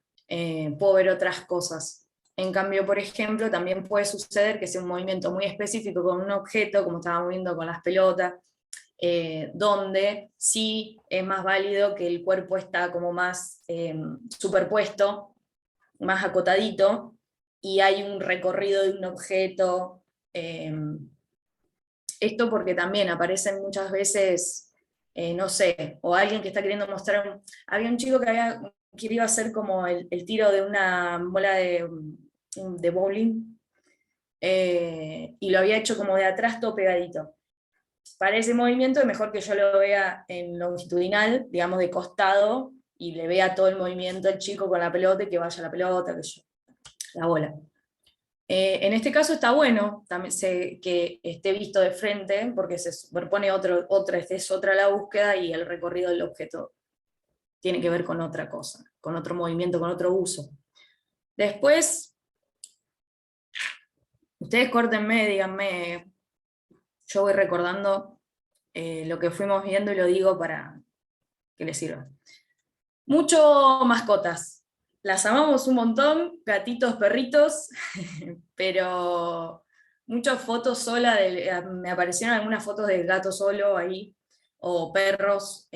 puedo ver otras cosas. En cambio, por ejemplo, también puede suceder que sea un movimiento muy específico con un objeto, como estábamos viendo con las pelotas, donde sí es más válido que el cuerpo está como más superpuesto, más acotadito, y hay un recorrido de un objeto. Esto porque también aparecen muchas veces, no sé, o alguien que está queriendo mostrar. Había un chico que iba a hacer como el tiro de una bola de bowling, y lo había hecho como de atrás todo pegadito. Para ese movimiento es mejor que yo lo vea en longitudinal, digamos de costado, y le vea todo el movimiento al chico con la pelota y que vaya la pelota, la bola. En este caso está bueno también que esté visto de frente, porque se superpone es otra la búsqueda y el recorrido del objeto tiene que ver con otra cosa, con otro movimiento, con otro uso. Después, ustedes córtenme, díganme, yo voy recordando lo que fuimos viendo y lo digo para que les sirva. Mucho mascotas. Las amamos un montón, gatitos, perritos, pero muchas fotos sola, me aparecieron algunas fotos de gato solo ahí, o perros,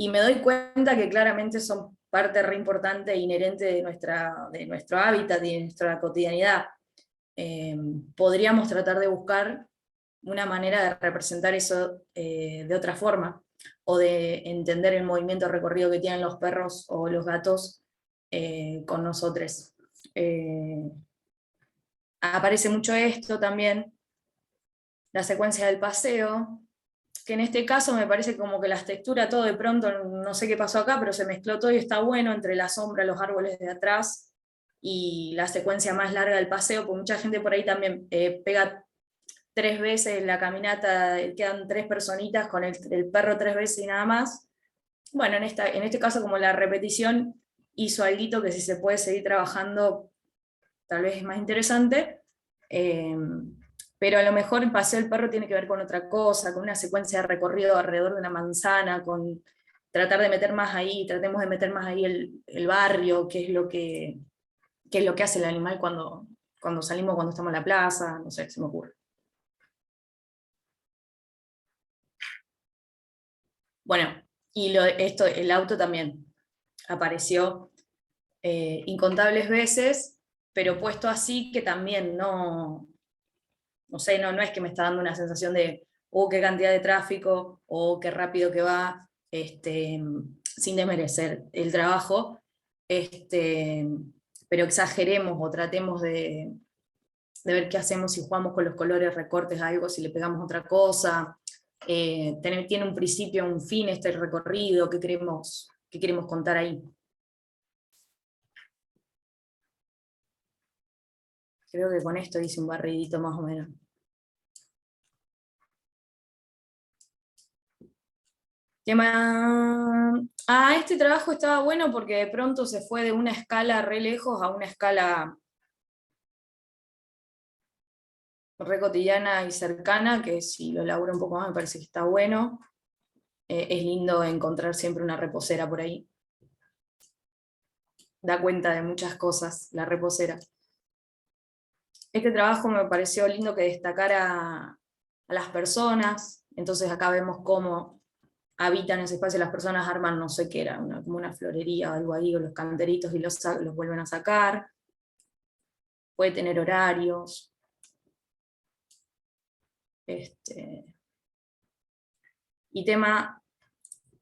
y me doy cuenta que claramente son parte re importante e inherente de nuestro hábitat y de nuestra cotidianidad. Podríamos tratar de buscar una manera de representar eso de otra forma, o de entender el movimiento recorrido que tienen los perros o los gatos con nosotros. Aparece mucho esto también, la secuencia del paseo, que en este caso me parece como que las texturas, todo de pronto, no sé qué pasó acá, pero se mezcló todo y está bueno entre la sombra, los árboles de atrás y la secuencia más larga del paseo, porque mucha gente por ahí también pega 3 veces la caminata, quedan 3 personitas con el perro 3 veces y nada más, bueno, en este caso como la repetición hizo algo que si se puede seguir trabajando tal vez es más interesante, pero a lo mejor el paseo del perro tiene que ver con otra cosa, con una secuencia de recorrido alrededor de una manzana, con tratar de meter más ahí, tratemos de meter más ahí el barrio, qué es lo que hace el animal cuando salimos, cuando estamos en la plaza, no sé, se me ocurre. Bueno, y el auto también apareció incontables veces, pero puesto así que también no sé, no es que me está dando una sensación de, qué cantidad de tráfico, qué rápido que va, sin desmerecer el trabajo, pero exageremos o tratemos de ver qué hacemos, si jugamos con los colores, recortes, algo, si le pegamos otra cosa, tiene un principio, un fin este recorrido, qué queremos contar ahí. Creo que con esto hice un barridito más o menos. Este trabajo estaba bueno porque de pronto se fue de una escala re lejos a una escala re cotidiana y cercana, que si lo elaboro un poco más me parece que está bueno. Es lindo encontrar siempre una reposera por ahí. Da cuenta de muchas cosas, la reposera. Este trabajo me pareció lindo que destacara a las personas, entonces acá vemos cómo habitan ese espacio, las personas arman, no sé qué era, como una florería o algo ahí, o los canteritos y los vuelven a sacar. Puede tener horarios. Y tema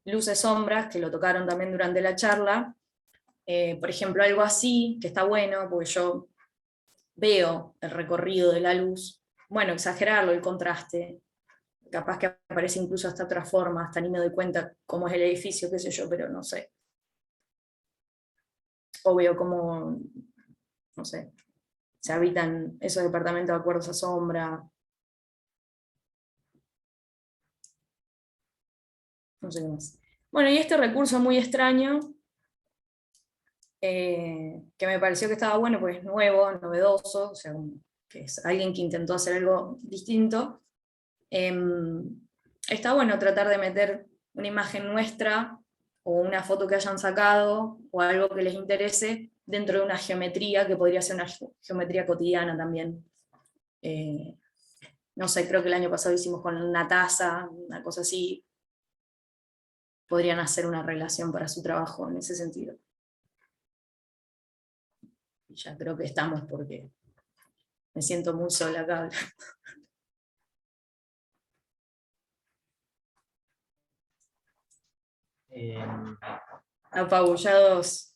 luces sombras, que lo tocaron también durante la charla. Por ejemplo, algo así, que está bueno, porque yo veo el recorrido de la luz, bueno, exagerarlo, el contraste, capaz que aparece incluso hasta otra forma, hasta ni me doy cuenta cómo es el edificio, qué sé yo, pero no sé. O veo cómo, no sé, se habitan esos departamentos de acuerdo a esa sombra. No sé qué más. Bueno, y este recurso muy extraño, que me pareció que estaba bueno, porque es nuevo, novedoso, o sea, que es alguien que intentó hacer algo distinto. Está bueno tratar de meter una imagen nuestra, o una foto que hayan sacado, o algo que les interese, dentro de una geometría, que podría ser una geometría cotidiana también. No sé, creo que el año pasado hicimos con una taza, una cosa así. Podrían hacer una relación para su trabajo en ese sentido. Y ya creo que estamos, porque me siento muy sola acá. Apabullados.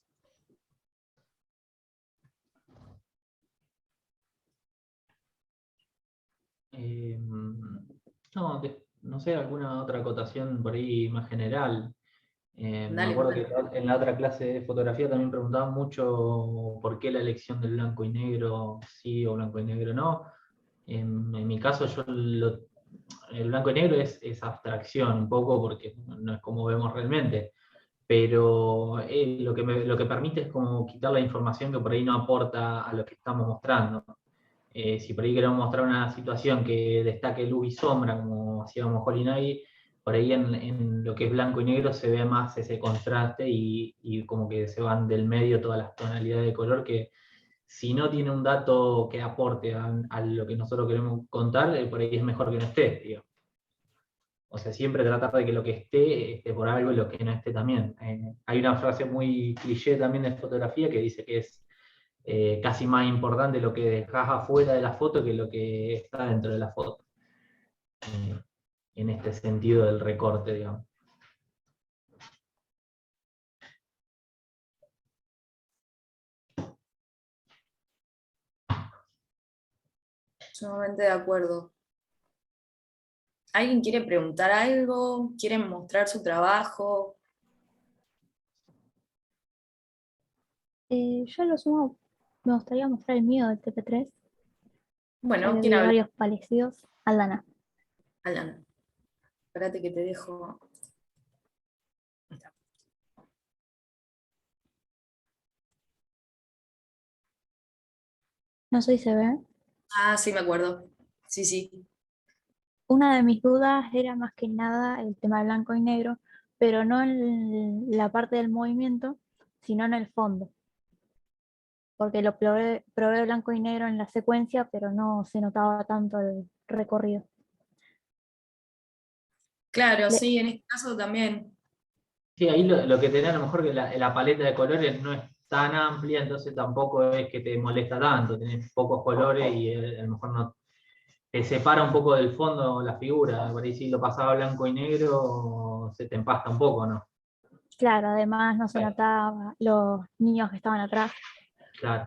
No sé, alguna otra acotación por ahí más general. Me Dale, acuerdo que dale. en la otra clase de fotografía también preguntaban mucho por qué la elección del blanco y negro sí o blanco y negro no. En mi caso, el blanco y negro es abstracción un poco, porque no es como vemos realmente, pero lo que permite es como quitar la información que por ahí no aporta a lo que estamos mostrando. Si por ahí queremos mostrar una situación que destaque luz y sombra, como hacíamos Holly Nagy, por ahí en lo que es blanco y negro se ve más ese contraste y como que se van del medio todas las tonalidades de color que, si no tiene un dato que aporte a lo que nosotros queremos contar, por ahí es mejor que no esté, digamos. O sea, siempre tratar de que lo que esté por algo y lo que no esté también. Hay una frase muy cliché también de fotografía que dice que es casi más importante lo que dejas afuera de la foto que lo que está dentro de la foto. En este sentido del recorte, digamos. Sumamente de acuerdo. ¿Alguien quiere preguntar algo? ¿Quieren mostrar su trabajo? Yo a lo sumo me gustaría mostrar el mío del TP3, ya Bueno, que ¿quién vi habla? varios parecidos. Aldana. Alan, espérate que te dejo. Ahí está. No sé si se ve. Ah, sí, me acuerdo. Sí, sí. Una de mis dudas era más que nada el tema de blanco y negro, pero no en la parte del movimiento, sino en el fondo, porque lo probé blanco y negro en la secuencia, pero no se notaba tanto el recorrido. Claro, Le- sí, en este caso también. Sí, ahí lo que tenés a lo mejor que la paleta de colores no es tan amplia, entonces tampoco es que te molesta tanto, tenés pocos colores y a lo mejor no te separa un poco del fondo la figura, por ahí si lo pasaba blanco y negro se te empasta un poco, ¿no? claro, además no se notaba los niños que estaban atrás. Claro.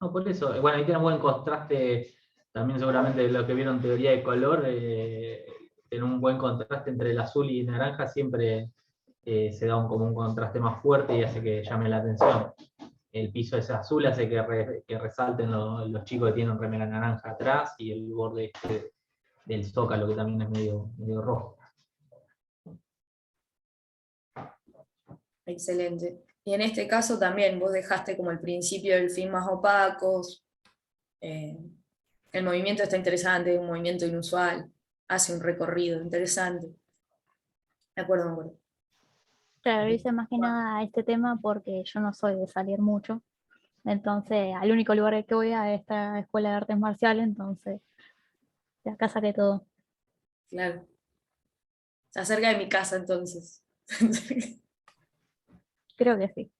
No, por eso, bueno, ahí tiene un buen contraste, también seguramente lo que vieron teoría de color, tiene un buen contraste entre el azul y el naranja, siempre se da como un contraste más fuerte y hace que llame la atención. El piso es azul, hace que resalten los chicos que tienen remera naranja atrás y el borde del zócalo que también es medio rojo. Excelente. Y en este caso también vos dejaste como el principio del film más opacos. El movimiento está interesante, un movimiento inusual. Hace un recorrido interesante. Me acuerdo, me acuerdo. Claro, hice más que nada este tema porque yo no soy de salir mucho. Entonces, al único lugar al que voy a esta escuela de artes marciales, entonces, de acá saqué todo. Claro. Está cerca de mi casa entonces. Creo que sí.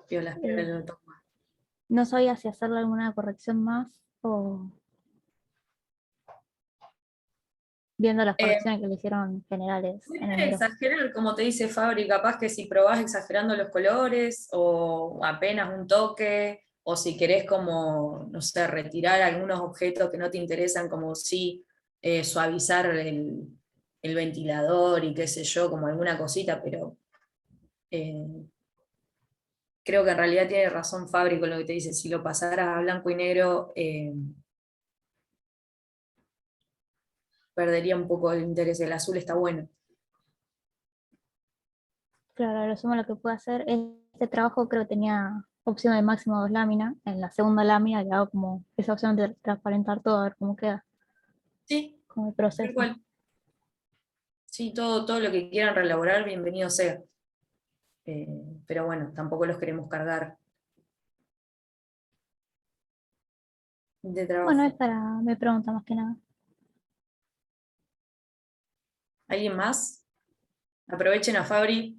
Piola, Eh, piola, lo tomo. no sabía si hacerle alguna corrección más o viendo las Eh, correcciones que le hicieron generales en Puede enero. exagerar, como te dice Fabri, capaz que si probás exagerando los colores, o apenas un toque, o si querés como, no sé, retirar algunos objetos que no te interesan, como si suavizar el ventilador y qué sé yo, como alguna cosita, pero eh, creo que en realidad tiene razón Fabri con lo que te dice, si lo pasaras a blanco y negro, perdería un poco el interés, el azul está bueno. Claro, a lo sumo lo que puedo hacer. Este trabajo creo que tenía opción de máximo 2 láminas. En la segunda lámina le hago como esa opción de transparentar todo, a ver cómo queda, Sí, como el tal proceso. cual. Sí, todo lo que quieran reelaborar, bienvenido sea. Pero bueno, tampoco los queremos cargar de Bueno, trabajo. esta era mi pregunta más que nada. ¿Alguien más? Aprovechen a Fabri.